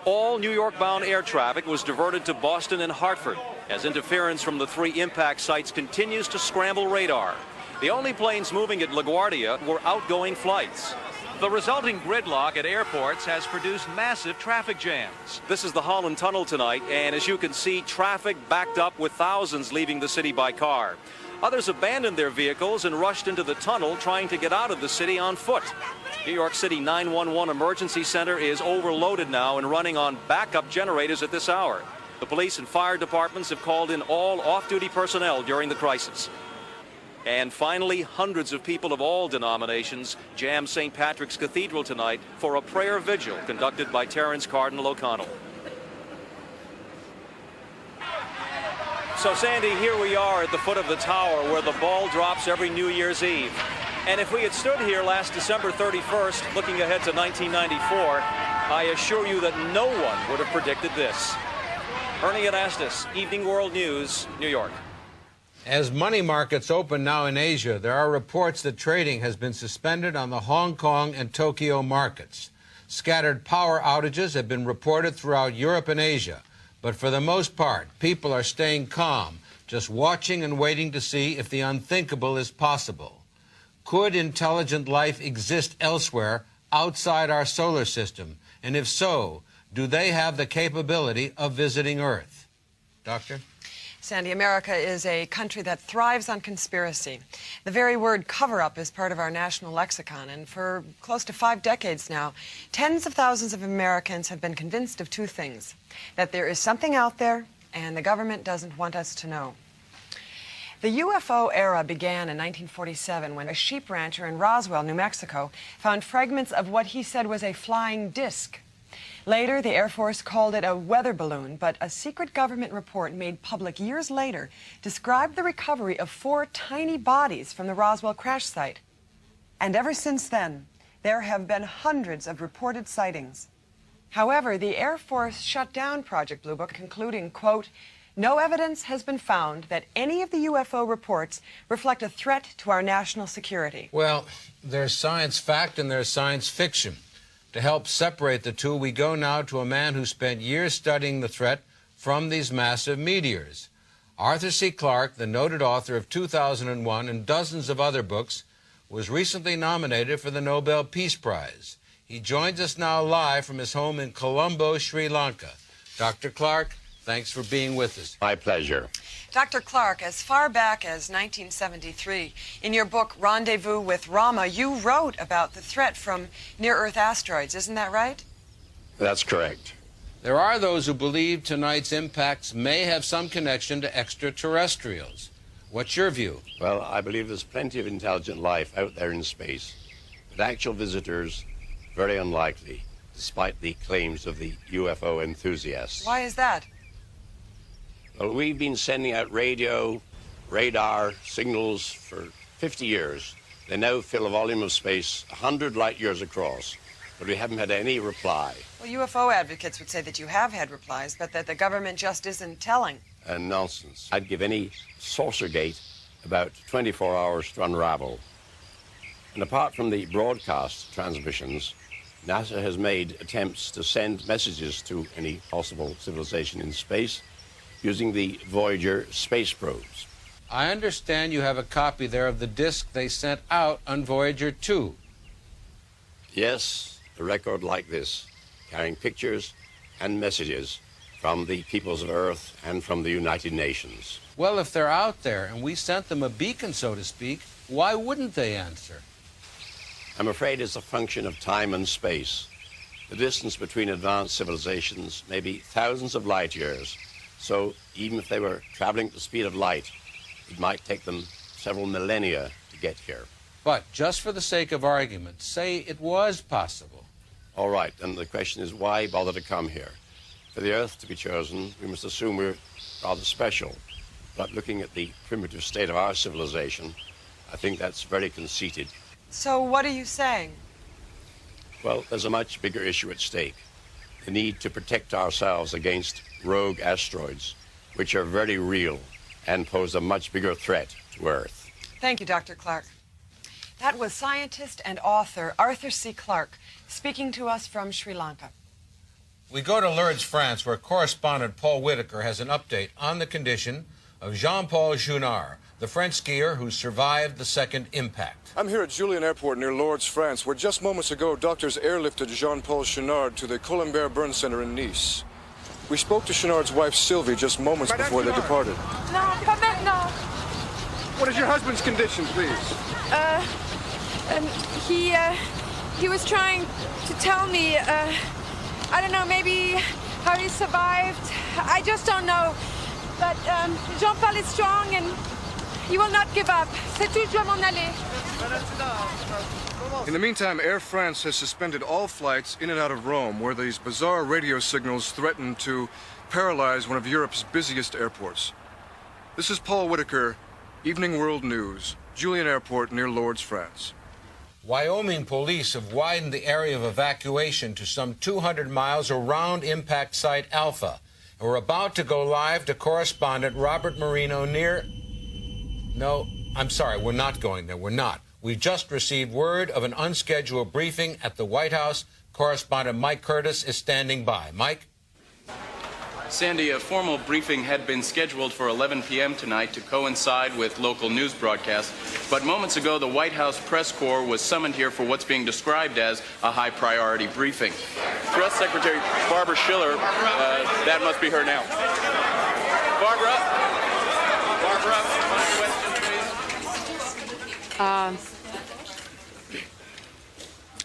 All New York-bound air traffic was diverted to Boston and Hartford, as interference from the 3 impact sites continues to scramble radar. The only planes moving at LaGuardia were outgoing flights. The resulting gridlock at airports has produced massive traffic jams. This is the Holland Tunnel tonight, and as you can see, traffic backed up with thousands leaving the city by car. Others abandoned their vehicles and rushed into the tunnel trying to get out of the city on foot. New York City 911 Emergency Center is overloaded now and running on backup generators at this hour. The police and fire departments have called in all off-duty personnel during the crisis. And finally, hundreds of people of all denominations jammed St. Patrick's Cathedral tonight for a prayer vigil conducted by Terence Cardinal O'Connell. So, Sandy, here we are at the foot of the tower where the ball drops every New Year's Eve. And if we had stood here last December 31st, looking ahead to 1994, I assure you that no one would have predicted this. Ernie Anastas, Evening World News, New York. As money markets open now in Asia, there are reports that trading has been suspended on the Hong Kong and Tokyo markets. Scattered power outages have been reported throughout Europe and Asia, but for the most part, people are staying calm, just watching and waiting to see if the unthinkable is possible. Could intelligent life exist elsewhere outside our solar system? And if so, do they have the capability of visiting Earth? Doctor? Sandy, America is a country that thrives on conspiracy. The very word cover-up is part of our national lexicon, and for close to 5 decades now, tens of thousands of Americans have been convinced of 2 things: that there is something out there, and the government doesn't want us to know. The UFO era began in 1947 when a sheep rancher in Roswell, New Mexico, found fragments of what he said was a flying disc. Later, the Air Force called it a weather balloon, but a secret government report made public years later described the recovery of 4 tiny bodies from the Roswell crash site. And ever since then, there have been hundreds of reported sightings. However, the Air Force shut down Project Blue Book, concluding, quote, "No evidence has been found that any of the UFO reports reflect a threat to our national security." Well, there's science fact and there's science fiction. To help separate the two, we go now to a man who spent years studying the threat from these massive meteors. Arthur C. Clarke, the noted author of 2001 and dozens of other books, was recently nominated for the Nobel Peace Prize. He joins us now live from his home in Colombo, Sri Lanka. Dr. Clarke, Thanks for being with us. My pleasure. Dr. Clark, as far back as 1973, in your book, Rendezvous with Rama, you wrote about the threat from near-Earth asteroids. Isn't that right? That's correct. There are those who believe tonight's impacts may have some connection to extraterrestrials. What's your view? Well, I believe there's plenty of intelligent life out there in space, but actual visitors, very unlikely, despite the claims of the UFO enthusiasts. Why is that? Well, we've been sending out radio, radar signals for 50 years. They now fill a volume of space 100 light years across, but we haven't had any reply. Well, UFO advocates would say that you have had replies, but that the government just isn't telling. Nonsense. I'd give any saucer gate about 24 hours to unravel. And apart from the broadcast transmissions, NASA has made attempts to send messages to any possible civilization in space using the Voyager space probes. I understand you have a copy there of the disc they sent out on Voyager 2. Yes, a record like this, carrying pictures and messages from the peoples of Earth and from the United Nations. Well, if they're out there and we sent them a beacon, so to speak, why wouldn't they answer? I'm afraid it's a function of time and space. The distance between advanced civilizations may be thousands of light years, so even if they were traveling at the speed of light, it might take them several millennia to get here. But just for the sake of argument, say it was possible. All right, then the question is, why bother to come here? For the Earth to be chosen, we must assume we're rather special. But looking at the primitive state of our civilization, I think that's very conceited. So what are you saying? Well, there's a much bigger issue at stake. The need to protect ourselves against rogue asteroids, which are very real and pose a much bigger threat to Earth. Thank you, Dr. Clark. That was scientist and author Arthur C. Clarke speaking to us from Sri Lanka. We go to Lourdes, France, where correspondent Paul Whitaker has an update on the condition of Jean-Paul Junard, the French skier who survived the second impact. I'm here at Julian Airport near Lourdes, France, where just moments ago doctors airlifted Jean-Paul Junard to the Colombert Burn Center in Nice. We spoke to Junard's wife Sylvie just moments before they departed. No, pas maintenant. What is your husband's condition, please? He was trying to tell me, I don't know, maybe how he survived. I just don't know. But Jean-Paul is strong and he will not give up. C'est tout, je dois m'en aller. In the meantime, Air France has suspended all flights in and out of Rome, where these bizarre radio signals threaten to paralyze one of Europe's busiest airports. This is Paul Whitaker, Evening World News, Julian Airport near Lourdes, France. Wyoming police have widened the area of evacuation to some 200 miles around impact site Alpha. And we're about to go live to correspondent Robert Marino near... No, I'm sorry, we're not going there. We're not. We've just received word of an unscheduled briefing at the White House. Correspondent Mike Curtis is standing by. Mike? Sandy, a formal briefing had been scheduled for 11 p.m. tonight to coincide with local news broadcasts, but moments ago the White House press corps was summoned here for what's being described as a high-priority briefing. Press Secretary Barbara Schiller, that must be her now. Barbara? Barbara, question, please.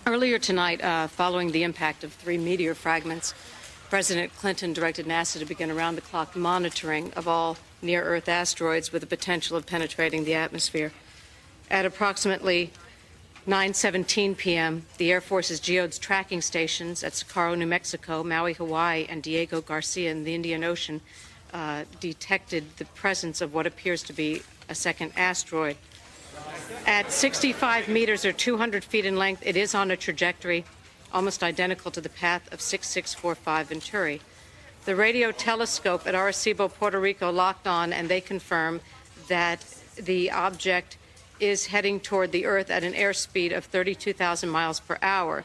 Earlier tonight, following the impact of 3 meteor fragments, President Clinton directed NASA to begin around-the-clock monitoring of all near-Earth asteroids with the potential of penetrating the atmosphere. At approximately 9:17 p.m., the Air Force's geodes tracking stations at Socorro, New Mexico, Maui, Hawaii, and Diego Garcia in the Indian Ocean detected the presence of what appears to be a second asteroid. At 65 meters or 200 feet in length, it is on a trajectory almost identical to the path of 6645 Venturi. The radio telescope at Arecibo, Puerto Rico, locked on, and they confirm that the object is heading toward the Earth at an airspeed of 32,000 miles per hour.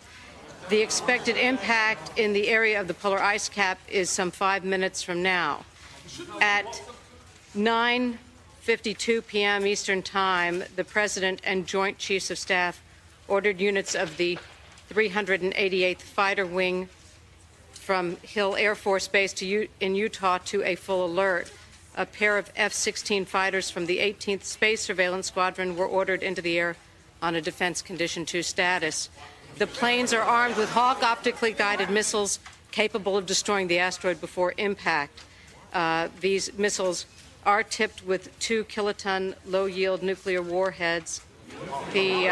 The expected impact in the area of the polar ice cap is some 5 minutes from now. At 9:52 p.m. Eastern Time, the President and Joint Chiefs of Staff ordered units of the 388th Fighter Wing from Hill Air Force Base in Utah to a full alert. A pair of F-16 fighters from the 18th Space Surveillance Squadron were ordered into the air on a Defense Condition 2 status. The planes are armed with Hawk optically guided missiles capable of destroying the asteroid before impact. These missiles are tipped with 2-kiloton low-yield nuclear warheads. The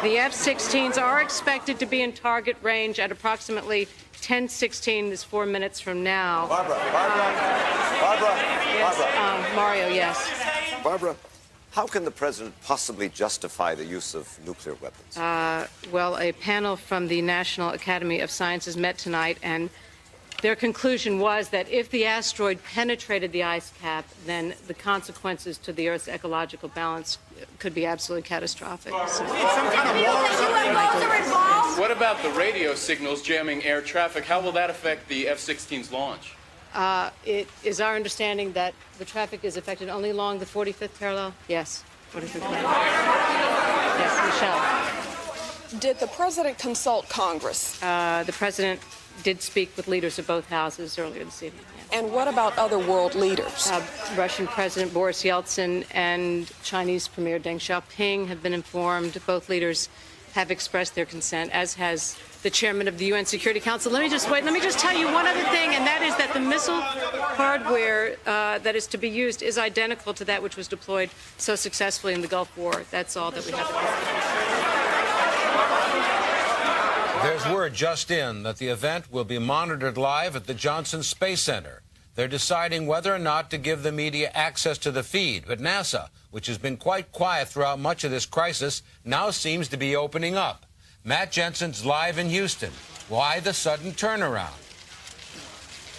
F-16s are expected to be in target range at approximately 10:16 is 4 minutes from now. Barbara. Mario, yes. Barbara, how can the president possibly justify the use of nuclear weapons? Well, a panel from the National Academy of Sciences met tonight, and their conclusion was that if the asteroid penetrated the ice cap, then the consequences to the Earth's ecological balance could be absolutely catastrophic. So. What about the radio signals jamming air traffic? How will that affect the F-16's launch? It is our understanding that the traffic is affected only along the 45th parallel. Yes, 45th parallel. Yes, Michelle. Did the president consult Congress? The president did speak with leaders of both houses earlier this evening. Yeah. And what about other world leaders? Russian President Boris Yeltsin and Chinese Premier Deng Xiaoping have been informed. Both leaders have expressed their consent, as has the chairman of the UN Security Council. Let me just tell you one other thing, and that is that the missile hardware that is to be used is identical to that which was deployed so successfully in the Gulf War. That's all that we have to say. There's word just in that the event will be monitored live at the Johnson Space Center. They're deciding whether or not to give the media access to the feed, but NASA, which has been quite quiet throughout much of this crisis, now seems to be opening up. Matt Jensen's live in Houston. Why the sudden turnaround?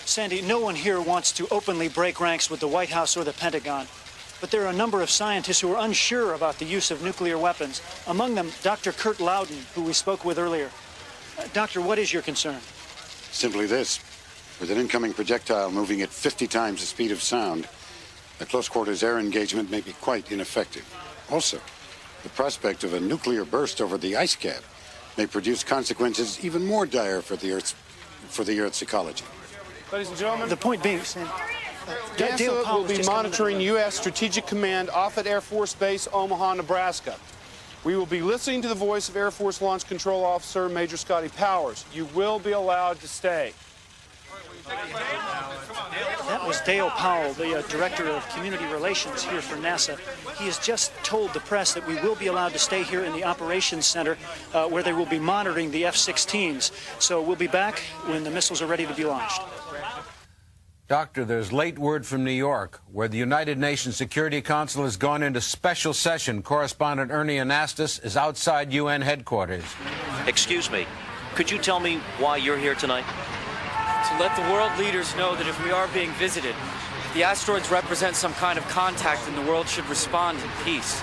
Sandy, no one here wants to openly break ranks with the White House or the Pentagon. But there are a number of scientists who are unsure about the use of nuclear weapons. Among them, Dr. Kurt Loudon, who we spoke with earlier. Doctor, what is your concern? Simply this. With an incoming projectile moving at 50 times the speed of sound, a close-quarters air engagement may be quite ineffective. Also, the prospect of a nuclear burst over the ice cap may produce consequences even more dire for the Earth's ecology. Ladies and gentlemen, the point being, NASA will be monitoring U.S. Strategic Command Offutt Air Force Base, Omaha, Nebraska. We will be listening to the voice of Air Force Launch Control Officer Major Scotty Powers. You will be allowed to stay. That was Dale Powell, the Director of Community Relations here for NASA. He has just told the press that we will be allowed to stay here in the Operations Center where they will be monitoring the F-16s. So we'll be back when the missiles are ready to be launched. Doctor, there's late word from New York, where the United Nations Security Council has gone into special session. Correspondent Ernie Anastas is outside UN headquarters. Excuse me, could you tell me why you're here tonight? To let the world leaders know that if we are being visited, the asteroids represent some kind of contact and the world should respond in peace.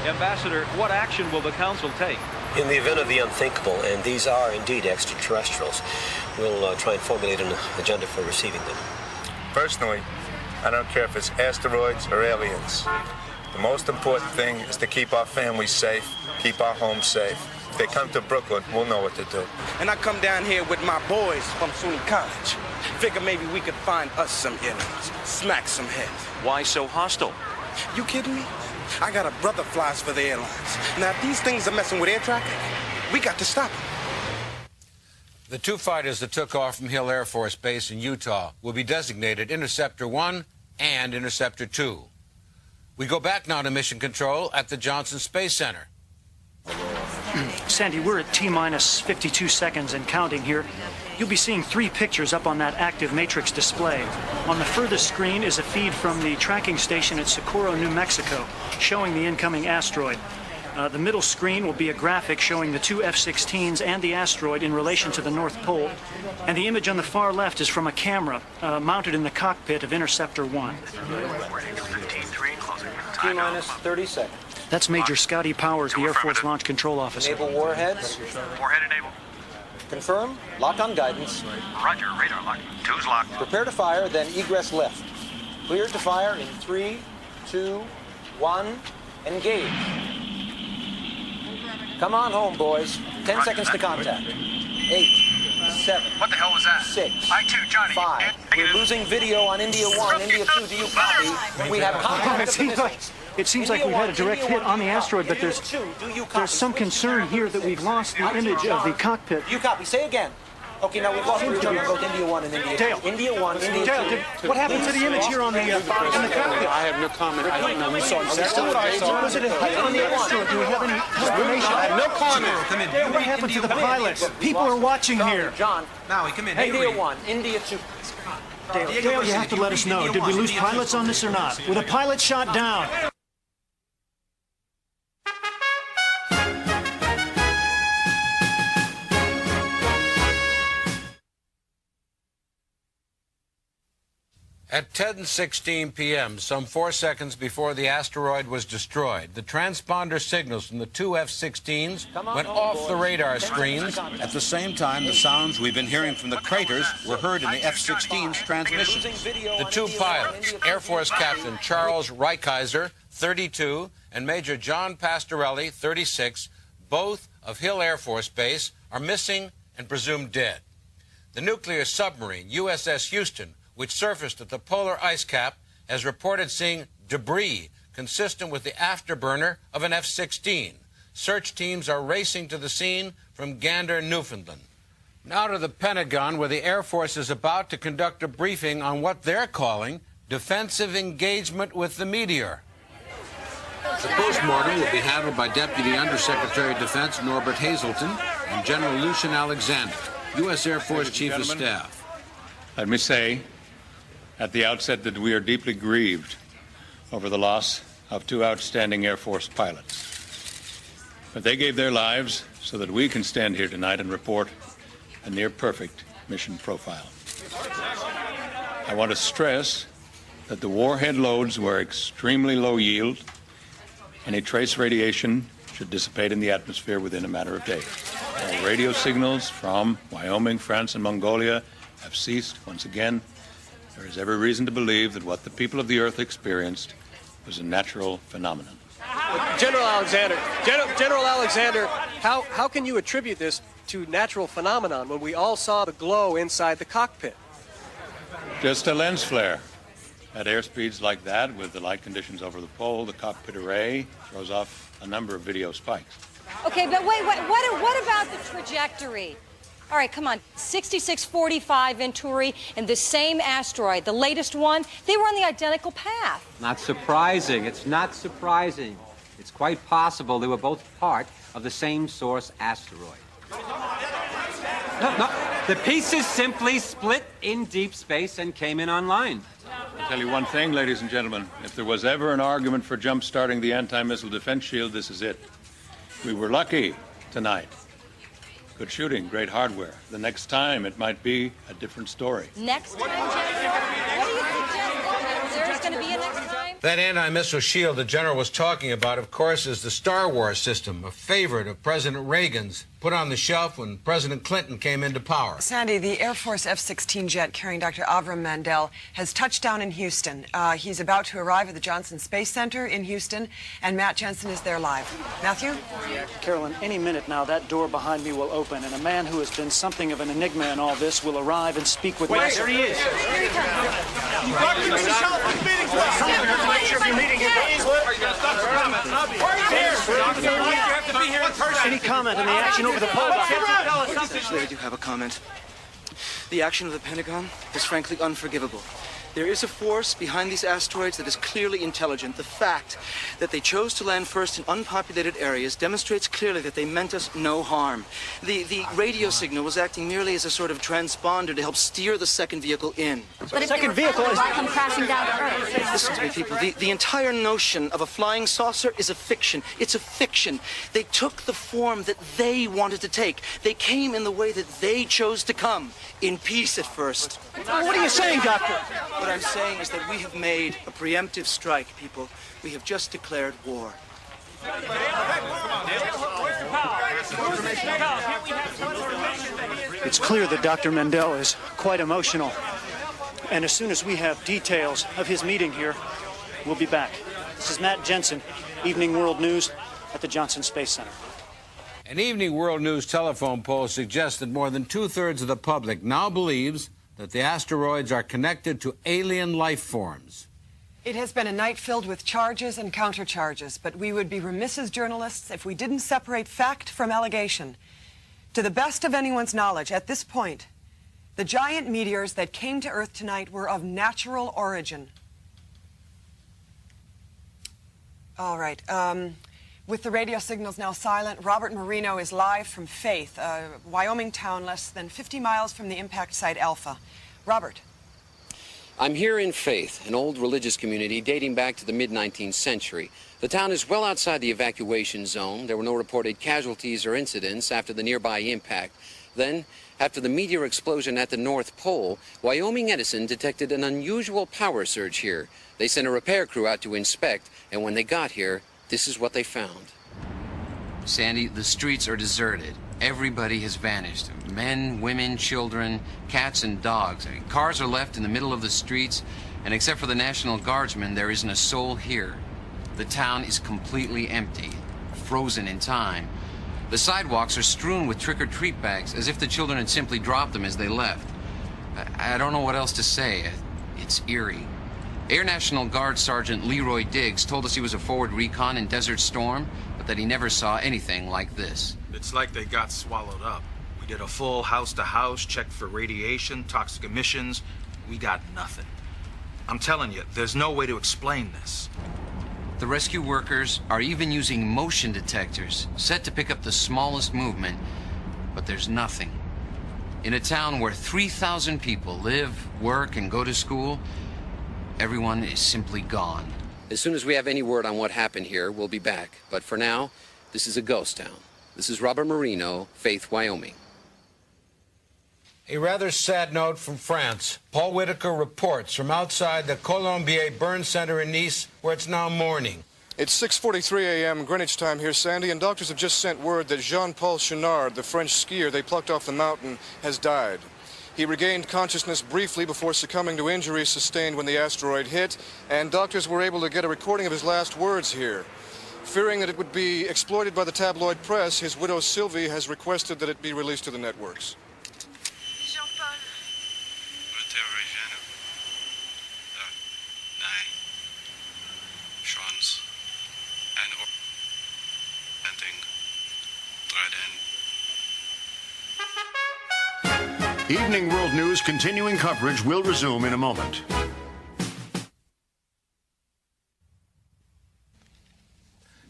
Ambassador, what action will the Council take? In the event of the unthinkable, and these are indeed extraterrestrials, we'll try and formulate an agenda for receiving them. Personally, I don't care if it's asteroids or aliens. The most important thing is to keep our families safe, keep our homes safe. If they come to Brooklyn, we'll know what to do. And I come down here with my boys from SUNY College. Figure maybe we could find us some aliens, smack some heads. Why so hostile? You kidding me? I got a brother flies for the airlines. Now, if these things are messing with air traffic, we got to stop them. The two fighters that took off from Hill Air Force Base in Utah will be designated Interceptor 1 and Interceptor 2. We go back now to Mission Control at the Johnson Space Center. Sandy, we're at T-minus 52 seconds and counting here. You'll be seeing 3 pictures up on that active matrix display. On the furthest screen is a feed from the tracking station at Socorro, New Mexico, showing the incoming asteroid. The middle screen will be a graphic showing the 2 F-16s and the asteroid in relation to the North Pole. And the image on the far left is from a camera mounted in the cockpit of Interceptor 1. T-minus 30 seconds. That's Major Scotty Powers, the Air Force Launch Control Officer. Enable warheads. Warhead enable. Confirm. Lock on guidance. Roger, radar lock. 2's locked. Prepare to fire, then egress left. Cleared to fire in 3, 2, 1, engage. Come on home, boys. 10 seconds to contact. 8, 7. What the hell was that? 6. I-2, Johnny. 5. We're losing video on India 1, India 2. Do you copy? We have contact of missiles. It seems like we've had a direct hit on the asteroid, but there's some concern here that we've lost the image of the cockpit. Do you copy? Say again. Okay, now we've lost the image of both India 1 and India 2. Dale. India 1, India 2. What happened to the image here on the in the cockpit? I have no comment. I don't know. We saw exactly what I saw. Was it a hit on the asteroid? Do we have any information? I have no comment. Dale, what happened to the pilots? People are watching here. John. Now, come in. India 1, India 2. Dale, you have to let us know. Did we lose pilots on this or not? Were the pilots shot down? At 10:16 p.m., some 4 seconds before the asteroid was destroyed, the transponder signals from the two F-16s went off the radar screens. At the same time, the sounds we've been hearing from the craters were heard in the F-16's transmissions. The two pilots, Air Force Captain Charles Reichheiser, 32, and Major John Pastorelli, 36, both of Hill Air Force Base, are missing and presumed dead. The nuclear submarine USS Houston, which surfaced at the polar ice cap, has reported seeing debris consistent with the afterburner of an F-16. Search teams are racing to the scene from Gander, Newfoundland. Now to the Pentagon, where the Air Force is about to conduct a briefing on what they're calling defensive engagement with the meteor. The postmortem will be handled by Deputy Undersecretary of Defense Norbert Hazelton and General Lucian Alexander, U.S. Air Force Chief of Staff. Let me say at the outset that we are deeply grieved over the loss of two outstanding Air Force pilots. But they gave their lives so that we can stand here tonight and report a near-perfect mission profile. I want to stress that the warhead loads were extremely low yield. Any trace radiation should dissipate in the atmosphere within a matter of days. All radio signals from Wyoming, France, and Mongolia have ceased once again. There is every reason to believe that what the people of the Earth experienced was a natural phenomenon. General Alexander, how can you attribute this to natural phenomenon when we all saw the glow inside the cockpit? Just a lens flare. At airspeeds like that, with the light conditions over the pole, the cockpit array throws off a number of video spikes. Okay, but wait, what about the trajectory? All right, come on. 6645 Venturi and the same asteroid, the latest one, they were on the identical path. Not surprising. It's not surprising. It's quite possible they were both part of the same source asteroid. No, the pieces simply split in deep space and came in online. I'll tell you one thing, ladies and gentlemen. If there was ever an argument for jump-starting the anti-missile defense shield, this is it. We were lucky tonight. Good shooting, great hardware. The next time, it might be a different story. Next time, General? What do you think, General? There's going to be a next time? That anti-missile shield the General was talking about, of course, is the Star Wars system, a favorite of President Reagan's, put on the shelf when President Clinton came into power. Sandy, the Air Force F-16 jet carrying Dr. Avram Mandel has touched down in Houston. He's about to arrive at the Johnson Space Center in Houston, and Matt Jensen is there live. Matthew? Carolyn, any minute now, that door behind me will open, and a man who has been something of an enigma in all this will arrive and speak with us. There he is. Here he comes. Any comment on the action over the pole? Actually, I do have a comment. The action of the Pentagon is frankly unforgivable. There is a force behind these asteroids that is clearly intelligent. The fact that they chose to land first in unpopulated areas demonstrates clearly that they meant us no harm. The radio signal was acting merely as a sort of transponder to help steer the second vehicle in. But if second vehicle is come crashing down to Earth. Listen to me, people. The entire notion of a flying saucer is a fiction. It's a fiction. They took the form that they wanted to take. They came in the way that they chose to come, in peace at first. What are you saying, Doctor? What I'm saying is that we have made a preemptive strike, people. We have just declared war. It's clear that Dr. Mandel is quite emotional. And as soon as we have details of his meeting here, we'll be back. This is Matt Jensen, Evening World News at the Johnson Space Center. An Evening World News telephone poll suggests that more than two-thirds of the public now believes that the asteroids are connected to alien life forms. It has been a night filled with charges and countercharges, but we would be remiss as journalists if we didn't separate fact from allegation. To the best of anyone's knowledge, at this point, the giant meteors that came to Earth tonight were of natural origin. All right. With the radio signals now silent, Robert Marino is live from Faith, a Wyoming town less than 50 miles from the impact site Alpha. Robert. I'm here in Faith, an old religious community dating back to the mid-19th century. The town is well outside the evacuation zone. There were no reported casualties or incidents after the nearby impact. Then, after the meteor explosion at the North Pole, Wyoming Edison detected an unusual power surge here. They sent a repair crew out to inspect, and when they got here, this is what they found. Sandy, the streets are deserted. Everybody has vanished. Men, women, children, cats and dogs. I mean, cars are left in the middle of the streets, and except for the National Guardsmen, there isn't a soul here. The town is completely empty, frozen in time. The sidewalks are strewn with trick-or-treat bags, as if the children had simply dropped them as they left. I don't know what else to say. It's eerie. Air National Guard Sergeant Leroy Diggs told us he was a forward recon in Desert Storm, but that he never saw anything like this. It's like they got swallowed up. We did a full house-to-house check for radiation, toxic emissions. We got nothing. I'm telling you, there's no way to explain this. The rescue workers are even using motion detectors, set to pick up the smallest movement, but there's nothing. In a town where 3,000 people live, work, and go to school, everyone is simply gone. As soon as we have any word on what happened here, we'll be back. But for now, this is a ghost town. This is Robert Marino, Faith, Wyoming. A rather sad note from France. Paul Whitaker reports from outside the Colombier Burn Center in Nice, where it's now morning. It's 6:43 a.m. Greenwich time here, Sandy, and doctors have just sent word that Jean-Paul Chenard, the French skier they plucked off the mountain, has died. He regained consciousness briefly before succumbing to injuries sustained when the asteroid hit, and doctors were able to get a recording of his last words here. Fearing that it would be exploited by the tabloid press, his widow Sylvie has requested that it be released to the networks. Jean-Paul. Evening World News continuing coverage will resume in a moment.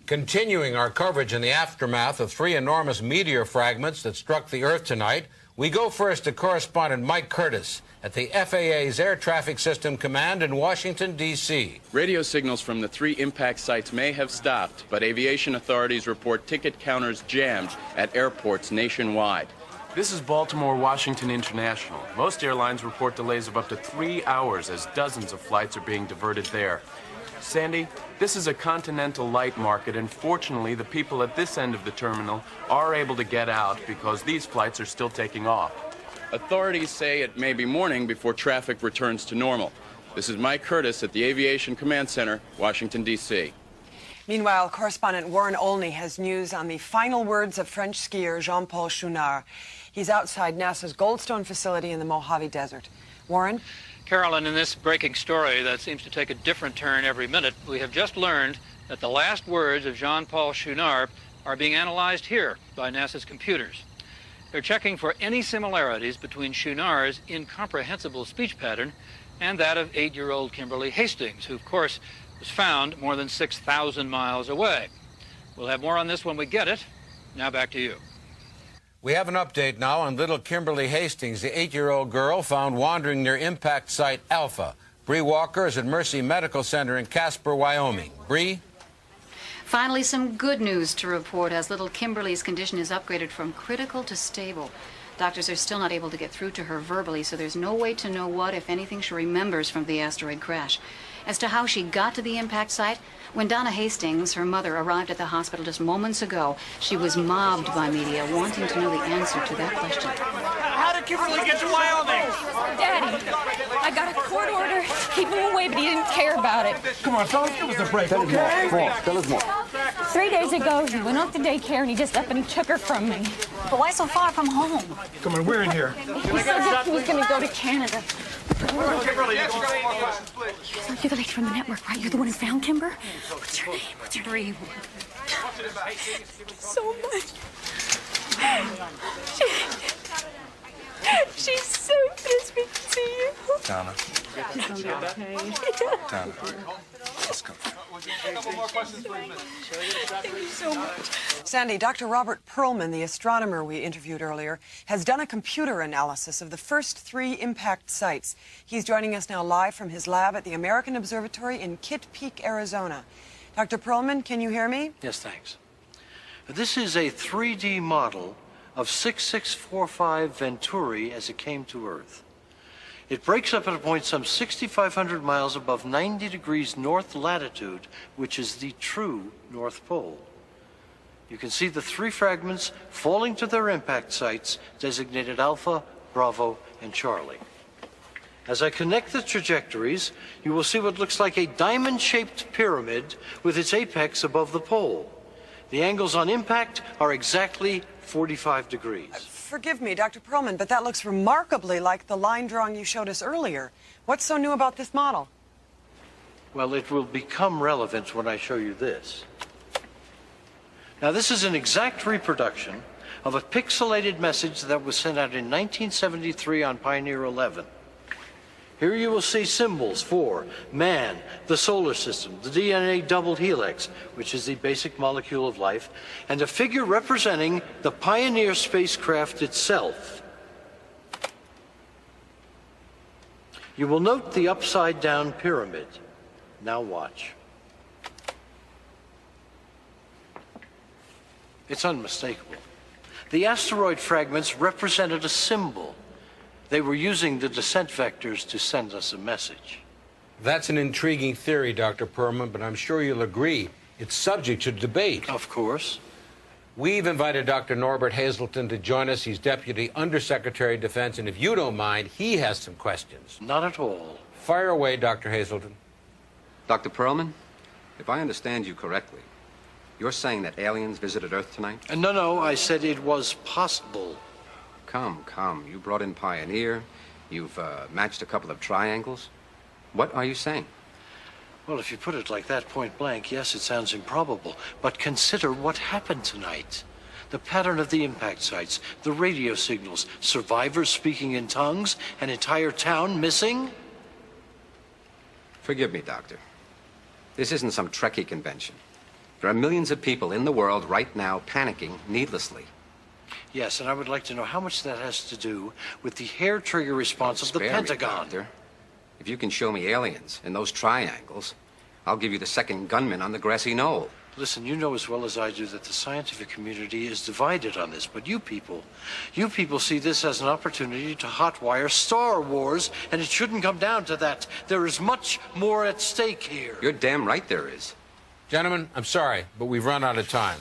Continuing our coverage in the aftermath of three enormous meteor fragments that struck the Earth tonight, we go first to correspondent Mike Curtis at the FAA's Air Traffic System Command in Washington, D.C. Radio signals from the three impact sites may have stopped, but aviation authorities report ticket counters jammed at airports nationwide. This is Baltimore Washington International. Most airlines report delays of up to 3 hours as dozens of flights are being diverted there. Sandy, this is a continental light market, and fortunately the people at this end of the terminal are able to get out because these flights are still taking off. Authorities say it may be morning before traffic returns to normal. This is Mike Curtis at the Aviation Command Center, Washington, D.C. Meanwhile, correspondent Warren Olney has news on the final words of French skier Jean-Paul Chenard. He's outside NASA's Goldstone facility in the Mojave Desert. Warren? Carolyn, in this breaking story that seems to take a different turn every minute, we have just learned that the last words of Jean-Paul Chenard are being analyzed here by NASA's computers. They're checking for any similarities between Chenard's incomprehensible speech pattern and that of 8-year-old Kimberly Hastings, who, of course, was found more than 6,000 miles away. We'll have more on this when we get it. Now back to you. We have an update now on little Kimberly Hastings, the 8-year-old girl found wandering near impact site Alpha. Bree Walker is at Mercy Medical Center in Casper, Wyoming. Bree? Finally, some good news to report as little Kimberly's condition is upgraded from critical to stable. Doctors are still not able to get through to her verbally, so there's no way to know what, if anything, she remembers from the asteroid crash. As to how she got to the impact site, when Donna Hastings, her mother, arrived at the hospital just moments ago, she was mobbed by media wanting to know the answer to that question. How did Kimberly get to Wyoming? Daddy, I got a court order to keep him away, but he didn't care about it. Come on, fellas, give us a break, Tell us more. Tell us more. 3 days ago, he went off to daycare and he just up and he took her from me. But why so far from home? Come on, we're in here. He said that he was going to go to Canada. You're the lady from the network, right? You're the one who found Kimber? What's your name? What's your name? Thank you so much. She's so pissed we can see you. Donna. She's gonna be okay. Donna. Let's go. Thank you so much. Sandy, Dr. Robert Perlman, the astronomer we interviewed earlier, has done a computer analysis of the first 3 impact sites. He's joining us now live from his lab at the American Observatory in Kitt Peak, Arizona. Dr. Perlman, can you hear me? Yes, thanks. This is a 3D model of 6645 Venturi as it came to Earth. It breaks up at a point some 6,500 miles above 90 degrees north latitude, which is the true North Pole. You can see the 3 fragments falling to their impact sites, designated Alpha, Bravo, and Charlie. As I connect the trajectories, you will see what looks like a diamond-shaped pyramid with its apex above the pole. The angles on impact are exactly 45 degrees. Forgive me, Dr. Perlman, but that looks remarkably like the line drawing you showed us earlier. What's so new about this model? Well, it will become relevant when I show you this. Now, this is an exact reproduction of a pixelated message that was sent out in 1973 on Pioneer 11. Here you will see symbols for man, the solar system, the DNA double helix, which is the basic molecule of life, and a figure representing the Pioneer spacecraft itself. You will note the upside-down pyramid. Now watch. It's unmistakable. The asteroid fragments represented a symbol. They were using the descent vectors to send us a message. That's an intriguing theory, Dr. Perlman, but I'm sure you'll agree it's subject to debate. Of course. We've invited Dr. Norbert Hazelton to join us. He's Deputy Undersecretary of Defense, and if you don't mind, he has some questions. Not at all. Fire away, Dr. Hazelton. Dr. Perlman, if I understand you correctly, you're saying that aliens visited Earth tonight? No, I said it was possible. Come. You brought in Pioneer. You've matched a couple of triangles. What are you saying? Well, if you put it like that, point blank, yes, it sounds improbable. But consider what happened tonight. The pattern of the impact sites, the radio signals, survivors speaking in tongues, an entire town missing. Forgive me, Doctor. This isn't some Trekkie convention. There are millions of people in the world right now panicking needlessly. Yes, and I would like to know how much that has to do with the hair-trigger response of the Pentagon. Me, Doctor. If you can show me aliens in those triangles, I'll give you the second gunman on the grassy knoll. Listen, you know as well as I do that the scientific community is divided on this, but you people see this as an opportunity to hotwire Star Wars, and it shouldn't come down to that. There is much more at stake here. You're damn right there is. Gentlemen, I'm sorry, but we've run out of time.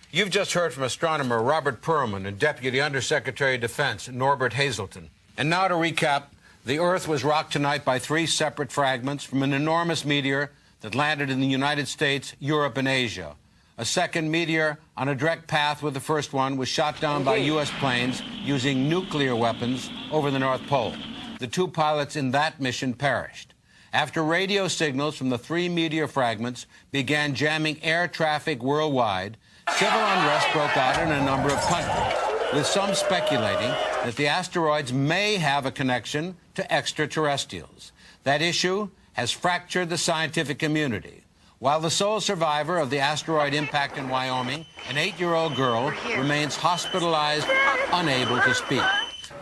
You've just heard from astronomer Robert Perlman and Deputy Undersecretary of Defense Norbert Hazelton. And now to recap, the Earth was rocked tonight by 3 separate fragments from an enormous meteor that landed in the United States, Europe, and Asia. A second meteor on a direct path with the first one was shot down by U.S. planes using nuclear weapons over the North Pole. The 2 pilots in that mission perished. After radio signals from the 3 meteor fragments began jamming air traffic worldwide, civil unrest broke out in a number of countries, with some speculating that the asteroids may have a connection to extraterrestrials. That issue has fractured the scientific community. While the sole survivor of the asteroid impact in Wyoming, an 8-year-old girl, remains hospitalized, unable to speak.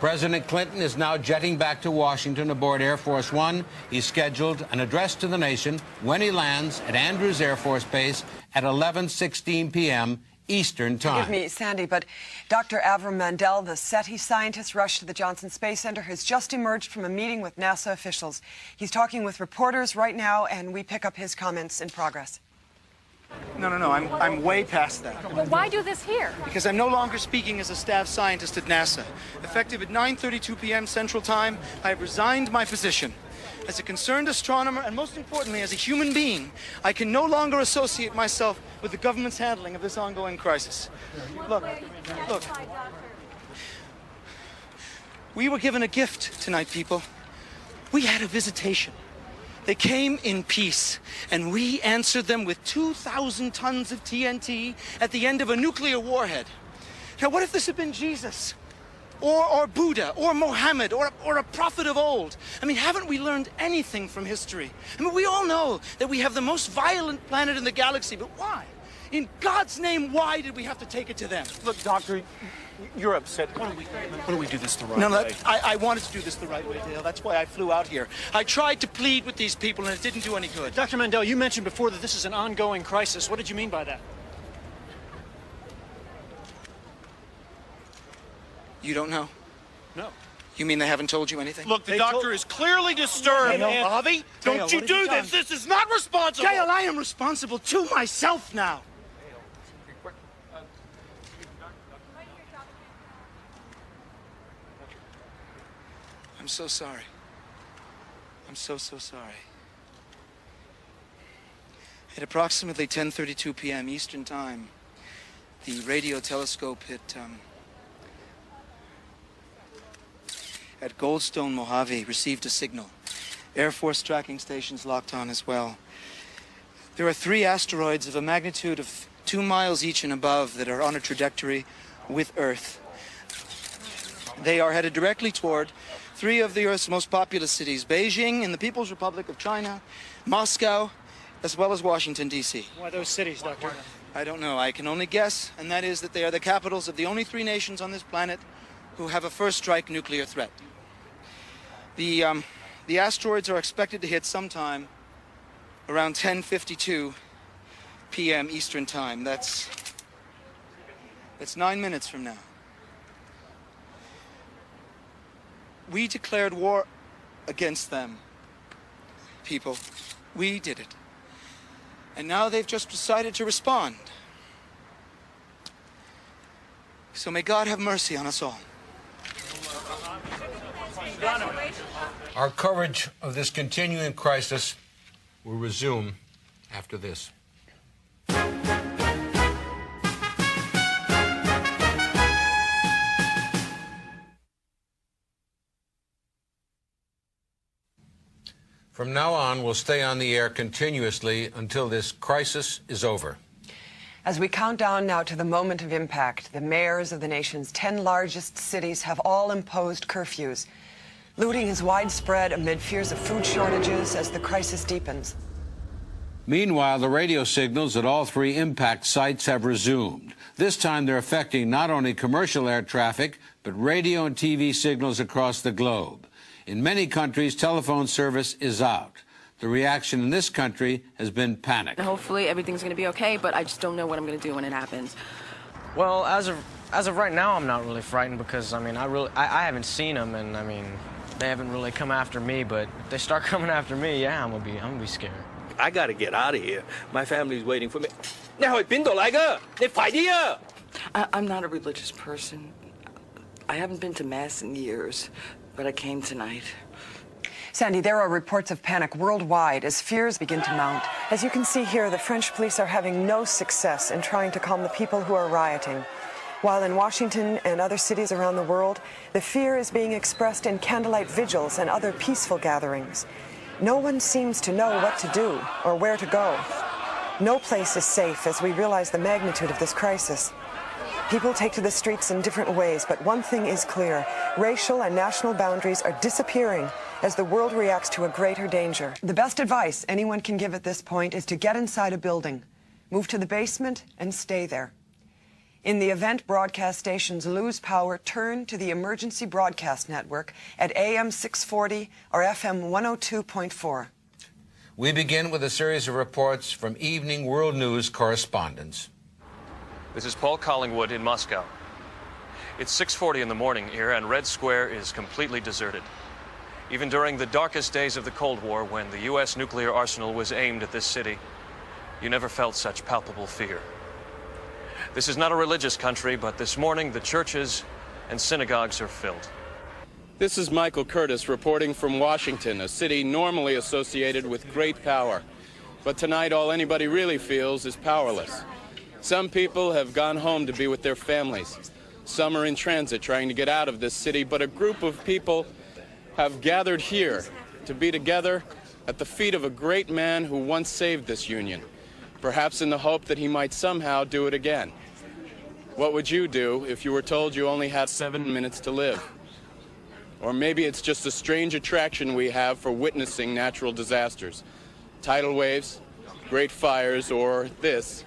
President Clinton is now jetting back to Washington aboard Air Force One. He's scheduled an address to the nation when he lands at Andrews Air Force Base at 11:16 p.m. Eastern Time. Forgive me, Sandy, but Dr. Avram Mandel, the SETI scientist rushed to the Johnson Space Center, has just emerged from a meeting with NASA officials. He's talking with reporters right now, and we pick up his comments in progress. No, I'm way past that. Well, why do this here? Because I'm no longer speaking as a staff scientist at NASA. Effective at 9:32 p.m. Central Time, I have resigned my position. As a concerned astronomer, and most importantly, as a human being, I can no longer associate myself with the government's handling of this ongoing crisis. Look. We were given a gift tonight, people. We had a visitation. They came in peace, and we answered them with 2,000 tons of TNT at the end of a nuclear warhead. Now, what if this had been Jesus? Or Buddha, or Mohammed, or a prophet of old? I mean, haven't we learned anything from history? I mean, we all know that we have the most violent planet in the galaxy, but why? In God's name, why did we have to take it to them? Look, Doctor, you're upset. Why don't we do this the right way? I wanted to do this the right way, Dale. That's why I flew out here. I tried to plead with these people, and it didn't do any good. Dr. Mandel, you mentioned before that this is an ongoing crisis. What did you mean by that? You don't know? No. You mean they haven't told you anything? Look, the doctor is clearly disturbed. Mojave, don't you do this. This is not responsible. Dale, I am responsible to myself now. I'm so sorry. I'm so sorry. At approximately 10:32 p.m. Eastern Time, the radio telescope at Goldstone, Mojave, received a signal. Air Force tracking stations locked on as well. There are 3 asteroids of a magnitude of 2 miles each and above that are on a trajectory with Earth. They are headed directly toward 3 of the Earth's most populous cities, Beijing in the People's Republic of China, Moscow, as well as Washington, D.C. Why those cities, Doctor? I don't know. I can only guess, and that is that they are the capitals of the only 3 nations on this planet who have a first-strike nuclear threat. The asteroids are expected to hit sometime around 10:52 p.m. Eastern Time. That's 9 minutes from now. We declared war against them, people. We did it. And now they've just decided to respond. So may God have mercy on us all. Our coverage of this continuing crisis will resume after this. From now on, we'll stay on the air continuously until this crisis is over. As we count down now to the moment of impact, the mayors of the nation's 10 largest cities have all imposed curfews. Looting is widespread amid fears of food shortages as the crisis deepens. Meanwhile, the radio signals at all 3 impact sites have resumed. This time they're affecting not only commercial air traffic, but radio and TV signals across the globe. In many countries, telephone service is out. The reaction in this country has been panic. Hopefully everything's going to be okay, but I just don't know what I'm going to do when it happens. Well, as of right now, I'm not really frightened because, I mean, I haven't seen them, and, I mean, they haven't really come after me, but if they start coming after me, yeah, I'm gonna be scared. I gotta get out of here. My family's waiting for me. 你去邊度嚟㗎？你快啲啊！ I'm not a religious person. I haven't been to Mass in years, but I came tonight. Sandy, there are reports of panic worldwide as fears begin to mount. As you can see here, the French police are having no success in trying to calm the people who are rioting. While in Washington and other cities around the world, the fear is being expressed in candlelight vigils and other peaceful gatherings. No one seems to know what to do or where to go. No place is safe as we realize the magnitude of this crisis. People take to the streets in different ways, but one thing is clear. Racial and national boundaries are disappearing as the world reacts to a greater danger. The best advice anyone can give at this point is to get inside a building, move to the basement, and stay there. In the event broadcast stations lose power, turn to the Emergency Broadcast Network at AM 640 or FM 102.4. We begin with a series of reports from Evening World News correspondents. This is Paul Collingwood in Moscow. It's 6:40 in the morning here, and Red Square is completely deserted. Even during the darkest days of the Cold War, when the U.S. nuclear arsenal was aimed at this city, you never felt such palpable fear. This is not a religious country, but this morning the churches and synagogues are filled. This is Michael Curtis reporting from Washington, a city normally associated with great power. But tonight, all anybody really feels is powerless. Some people have gone home to be with their families. Some are in transit trying to get out of this city, but a group of people have gathered here to be together at the feet of a great man who once saved this union, perhaps in the hope that he might somehow do it again. What would you do if you were told you only had 7 minutes to live? Or maybe it's just a strange attraction we have for witnessing natural disasters. Tidal waves, great fires, or this,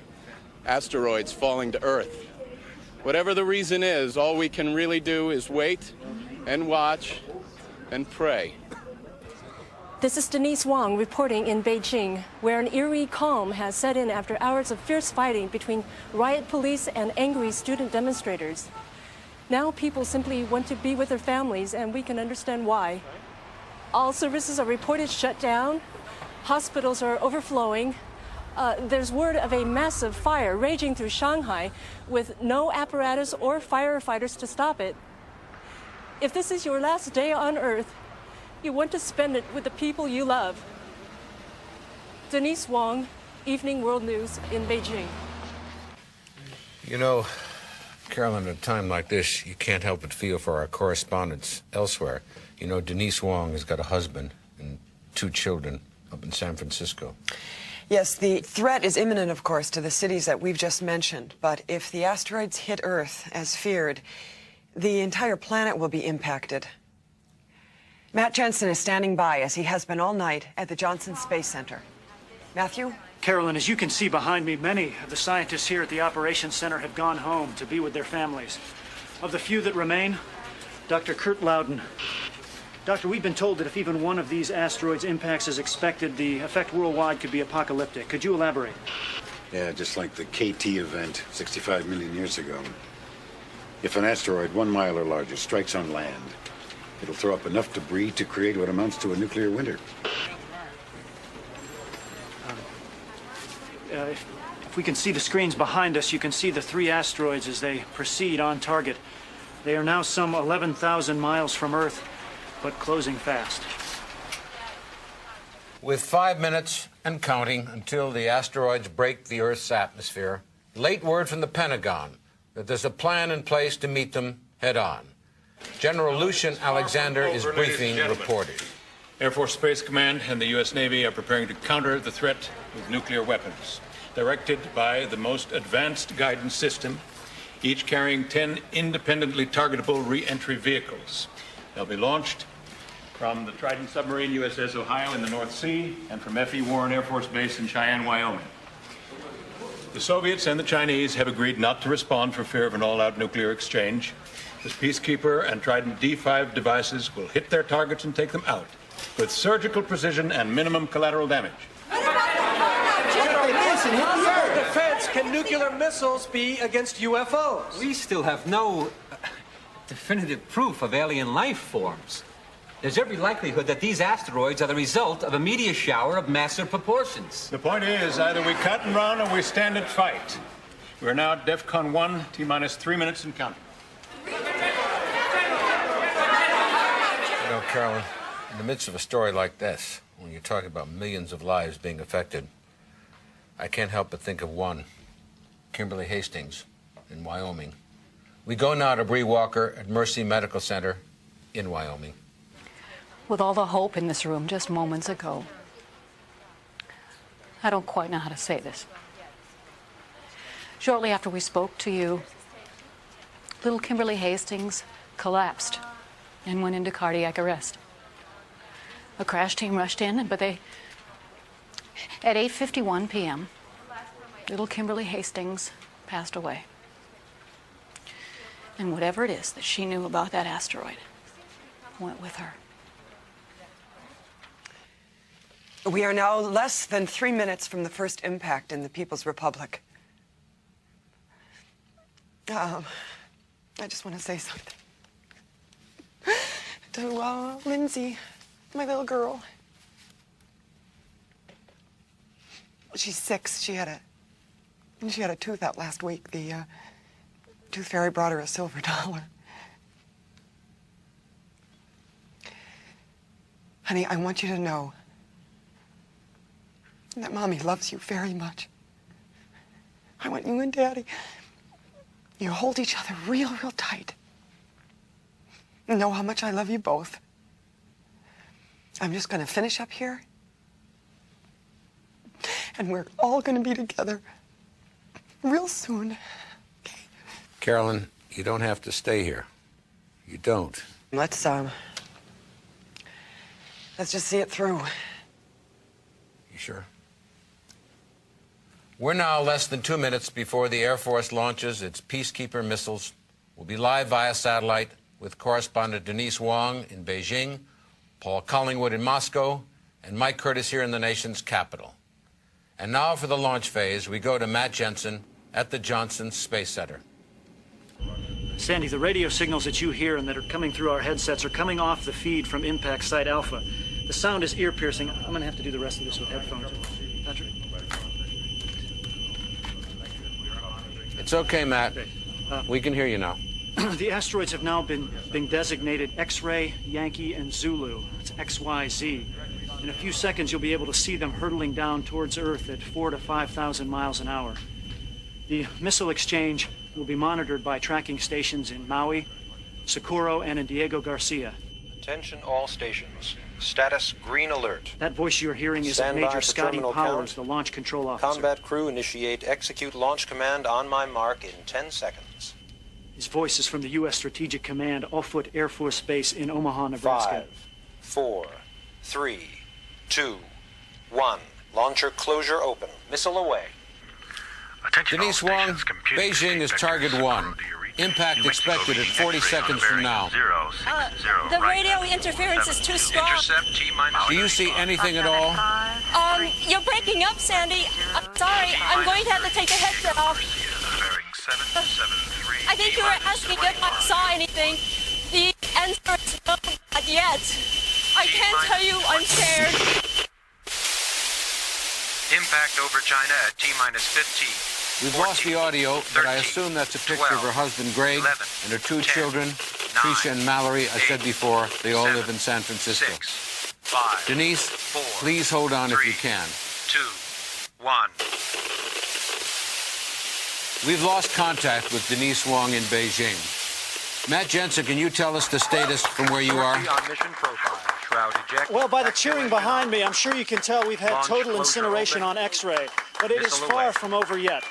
asteroids falling to Earth. Whatever the reason is, all we can really do is wait and watch and pray. This is Denise Wong reporting in Beijing, where an eerie calm has set in after hours of fierce fighting between riot police and angry student demonstrators. Now people simply want to be with their families, and we can understand why. All services are reported shut down. Hospitals are overflowing. There's word of a massive fire raging through Shanghai with no apparatus or firefighters to stop it. If this is your last day on Earth, you want to spend it with the people you love. Denise Wong, Evening World News in Beijing. You know, Carolyn, at a time like this, you can't help but feel for our correspondents elsewhere. You know, Denise Wong has got a husband and 2 children up in San Francisco. Yes, the threat is imminent, of course, to the cities that we've just mentioned. But if the asteroids hit Earth, as feared, the entire planet will be impacted. Matt Jensen is standing by, as he has been all night, at the Johnson Space Center. Matthew? Carolyn, as you can see behind me, many of the scientists here at the Operations Center have gone home to be with their families. Of the few that remain, Dr. Kurt Loudon. Doctor, we've been told that if even one of these asteroids impacts as expected, the effect worldwide could be apocalyptic. Could you elaborate? Yeah, just like the KT event 65 million years ago. If an asteroid 1 mile or larger strikes on land, it'll throw up enough debris to create what amounts to a nuclear winter. If we can see the screens behind us, you can see the 3 asteroids as they proceed on target. They are now some 11,000 miles from Earth, but closing fast. With 5 minutes and counting until the asteroids break the Earth's atmosphere, late word from the Pentagon that there's a plan in place to meet them head-on. General Lucian Alexander is briefing reporters. Air Force Space Command and the U.S. Navy are preparing to counter the threat with nuclear weapons, directed by the most advanced guidance system, each carrying 10 independently targetable re-entry vehicles. They'll be launched from the Trident submarine USS Ohio in the North Sea and from F.E. Warren Air Force Base in Cheyenne, Wyoming. The Soviets and the Chinese have agreed not to respond for fear of an all-out nuclear exchange. The Peacekeeper and Trident D5 devices will hit their targets and take them out with surgical precision and minimum collateral damage. Listen, how defense can nuclear missiles be against UFOs? We still have no definitive proof of alien life forms. There's every likelihood that these asteroids are the result of a meteor shower of massive proportions. The point is, either we cut and run or we stand and fight. We're now at DEFCON 1, T-minus 3 minutes and counting. You know, Carolyn, in the midst of a story like this, when you're talking about millions of lives being affected, I can't help but think of one, Kimberly Hastings in Wyoming. We go now to Bree Walker at Mercy Medical Center in Wyoming. With all the hope in this room just moments ago, I don't quite know how to say this. Shortly after we spoke to you, little Kimberly Hastings collapsed and went into cardiac arrest. A crash team rushed in, but at 8:51 p.m., little Kimberly Hastings passed away. And whatever it is that she knew about that asteroid went with her. We are now less than 3 minutes from the first impact in the People's Republic. I just want to say something to Lindsay, my little girl. She's 6. She had a tooth out last week. The tooth fairy brought her a silver dollar. Honey, I want you to know that Mommy loves you very much. I want you and Daddy, you hold each other real, real tight. You know how much I love you both. I'm just going to finish up here, and we're all going to be together real soon. Okay? Carolyn, you don't have to stay here. You don't. Let's just see it through. You sure? We're now less than 2 minutes before the Air Force launches its Peacekeeper missiles. We'll be live via satellite with correspondent Denise Wong in Beijing, Paul Collingwood in Moscow, and Mike Curtis here in the nation's capital. And now for the launch phase, we go to Matt Jensen at the Johnson Space Center. Sandy, the radio signals that you hear and that are coming through our headsets are coming off the feed from Impact Site Alpha. The sound is ear-piercing. I'm going to have to do the rest of this with headphones. Patrick? It's okay, Matt. We can hear you now. The asteroids have now been designated X-ray, Yankee, and Zulu. It's XYZ. In a few seconds, you'll be able to see them hurtling down towards Earth at 4,000 to 5,000 miles an hour. The missile exchange will be monitored by tracking stations in Maui, Socorro, and in Diego Garcia. Attention all stations. Status green alert. That voice you're hearing is Major Scotty Powers, the launch control officer. Combat crew initiate execute launch command on my mark in 10 seconds. His voice is from the U.S. Strategic Command, Offutt Air Force Base in Omaha, Nebraska. 5, 4, 3, 2, 1. Launcher closure open. Missile away. Denise Wong, Beijing is target 1. Impact expected at 40 seconds from now. The radio interference is too strong. Do you see anything at all? You're breaking up, Sandy. I'm sorry. I'm going to have to take the headset off. I think you were asking if I saw anything. The answer is no, not yet. I can't tell you. I'm scared. Impact over China at T-minus 15. We've lost the audio, but I assume that's a picture of her husband, Greg, and her 2 children, Tricia and Mallory. I said before, they all live in San Francisco. 6, 5, Denise, 4, please hold on 3, if you can. 2, 1. We've lost contact with Denise Wong in Beijing. Matt Jensen, can you tell us the status from where you are? Well, by the cheering behind me, I'm sure you can tell we've had total incineration on X-ray, but it is far from over yet.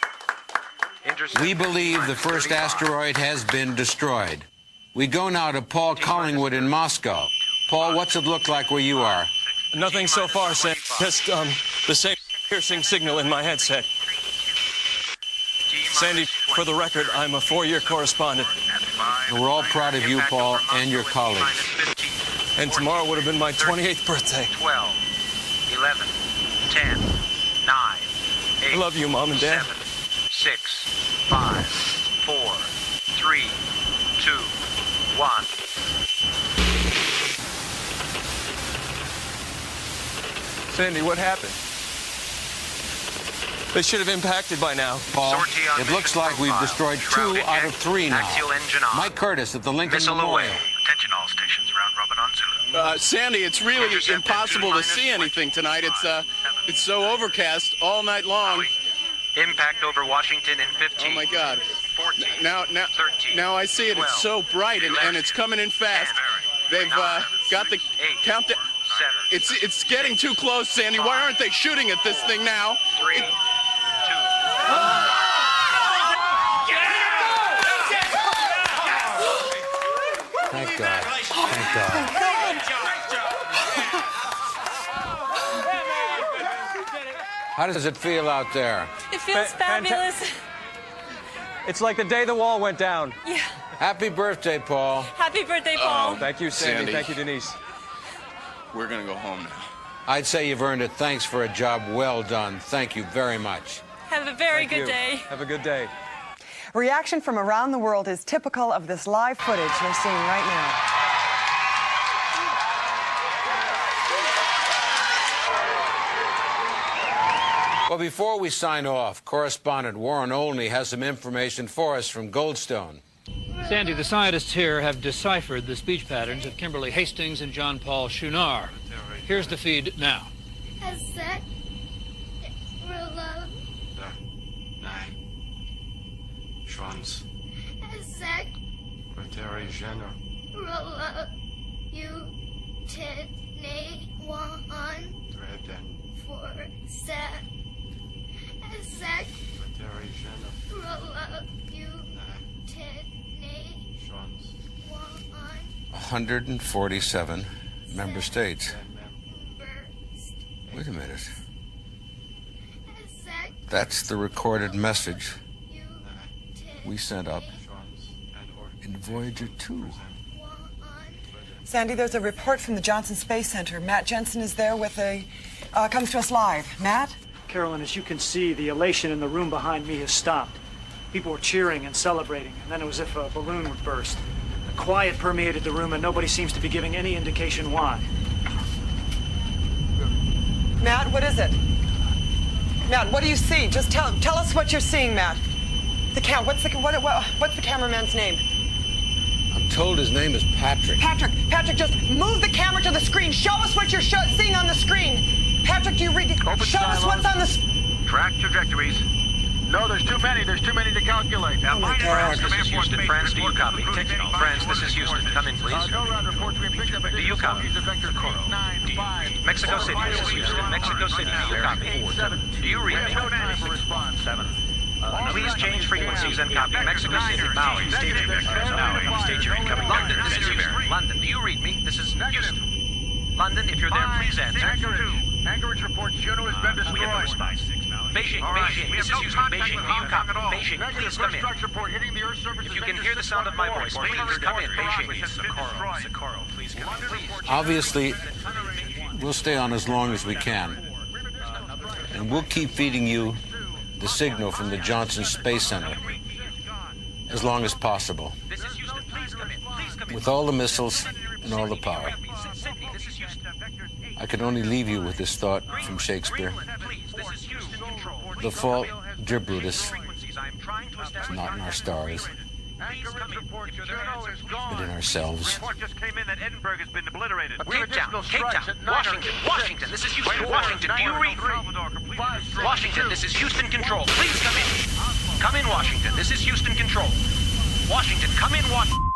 We believe the first asteroid has been destroyed. We go now to Paul Collingwood in Moscow. Paul, what's it look like where you are? Nothing so far, Sam. Just the same piercing signal in my headset. Sandy, for the record, I'm a 4-year correspondent. And we're all proud of you, Paul, and your colleagues. And tomorrow would have been my 28th birthday. 12, 11, 10, 9, 8. I love you, Mom and Dad. 7, 6, 5, 4, 3, 2, 1. Sandy, what happened? They should have impacted by now. Paul, it looks like we've destroyed 2 out of 3 now. Mike Curtis at the Lincoln Memorial. Attention all stations, round robin on Zulu. Sandy, it's really impossible to see anything tonight. It's so overcast all night long. Impact over Washington in 15. Oh my God! 14. Now I see it. 12, it's so bright and it's coming in fast. 10, They've 9, got the countdown. 7. It's getting too close, Sandy. Why aren't they shooting at this thing now? 3, 2. Thank God. Thank God. How does it feel out there? It feels fabulous. It's like the day the wall went down. Yeah. Happy birthday, Paul. Happy birthday, Paul. Thank you, Sandy. Thank you, Denise. We're going to go home now. I'd say you've earned it. Thanks for a job well done. Thank you very much. Have a very good day. Have a good day. Reaction from around the world is typical of this live footage you're seeing right now. Well, before we sign off, correspondent Warren Olney has some information for us from Goldstone. Sandy, the scientists here have deciphered the speech patterns of Kimberly Hastings and John Paul Chouinard. Here's the feed now. Hacia, Schwanz. Hacia, dirigen. Dreden. Forza. Hacia, Schwanz. 147 member states. Wait a minute. That's the recorded message we sent up in Voyager 2. Sandy, there's a report from the Johnson Space Center. Matt Jensen is there with comes to us live. Matt? Carolyn, as you can see, the elation in the room behind me has stopped. People were cheering and celebrating, and then it was as if a balloon would burst. A quiet permeated the room, and nobody seems to be giving any indication why. Matt, what is it? Matt, what do you see? Just tell us what you're seeing, Matt. What's the cameraman's name? I'm told his name is Patrick. Patrick, just move the camera to the screen. Show us what you're seeing on the screen. Patrick, do you read it? Show us what's on the... Track trajectories. No, there's too many. There's too many to calculate. Oh my God. This is Houston. France, do you copy? France, this is Houston. Come in, please. Do you copy? Mexico City, this is Houston. Mexico City, do you copy? Do you read me? Please change frequencies and copy. Mexico City, Maui. State your incoming. London, this is Houston. London, do you read me? This is Houston. London, if you're there, please answer. Anchorage reports Juno has been destroyed. We have no response. Beijing, this is Houston. Beijing, do you copy? Beijing, please come in. If you can hear the sound of my voice, please come in. Beijing. Socorro, please come in. Obviously, we'll stay on as long as we can. And we'll keep feeding you the signal from the Johnson Space Center as long as possible. With all the missiles and all the power. I can only leave you with this thought from Shakespeare. The fault, dear Brutus, is not in our stars, but in ourselves. Cape Town, Washington, this is Houston. Washington, do you read? Washington, this is Houston Control. Please come in. Come in, Washington. This is Houston Control. Washington, come in, Washington.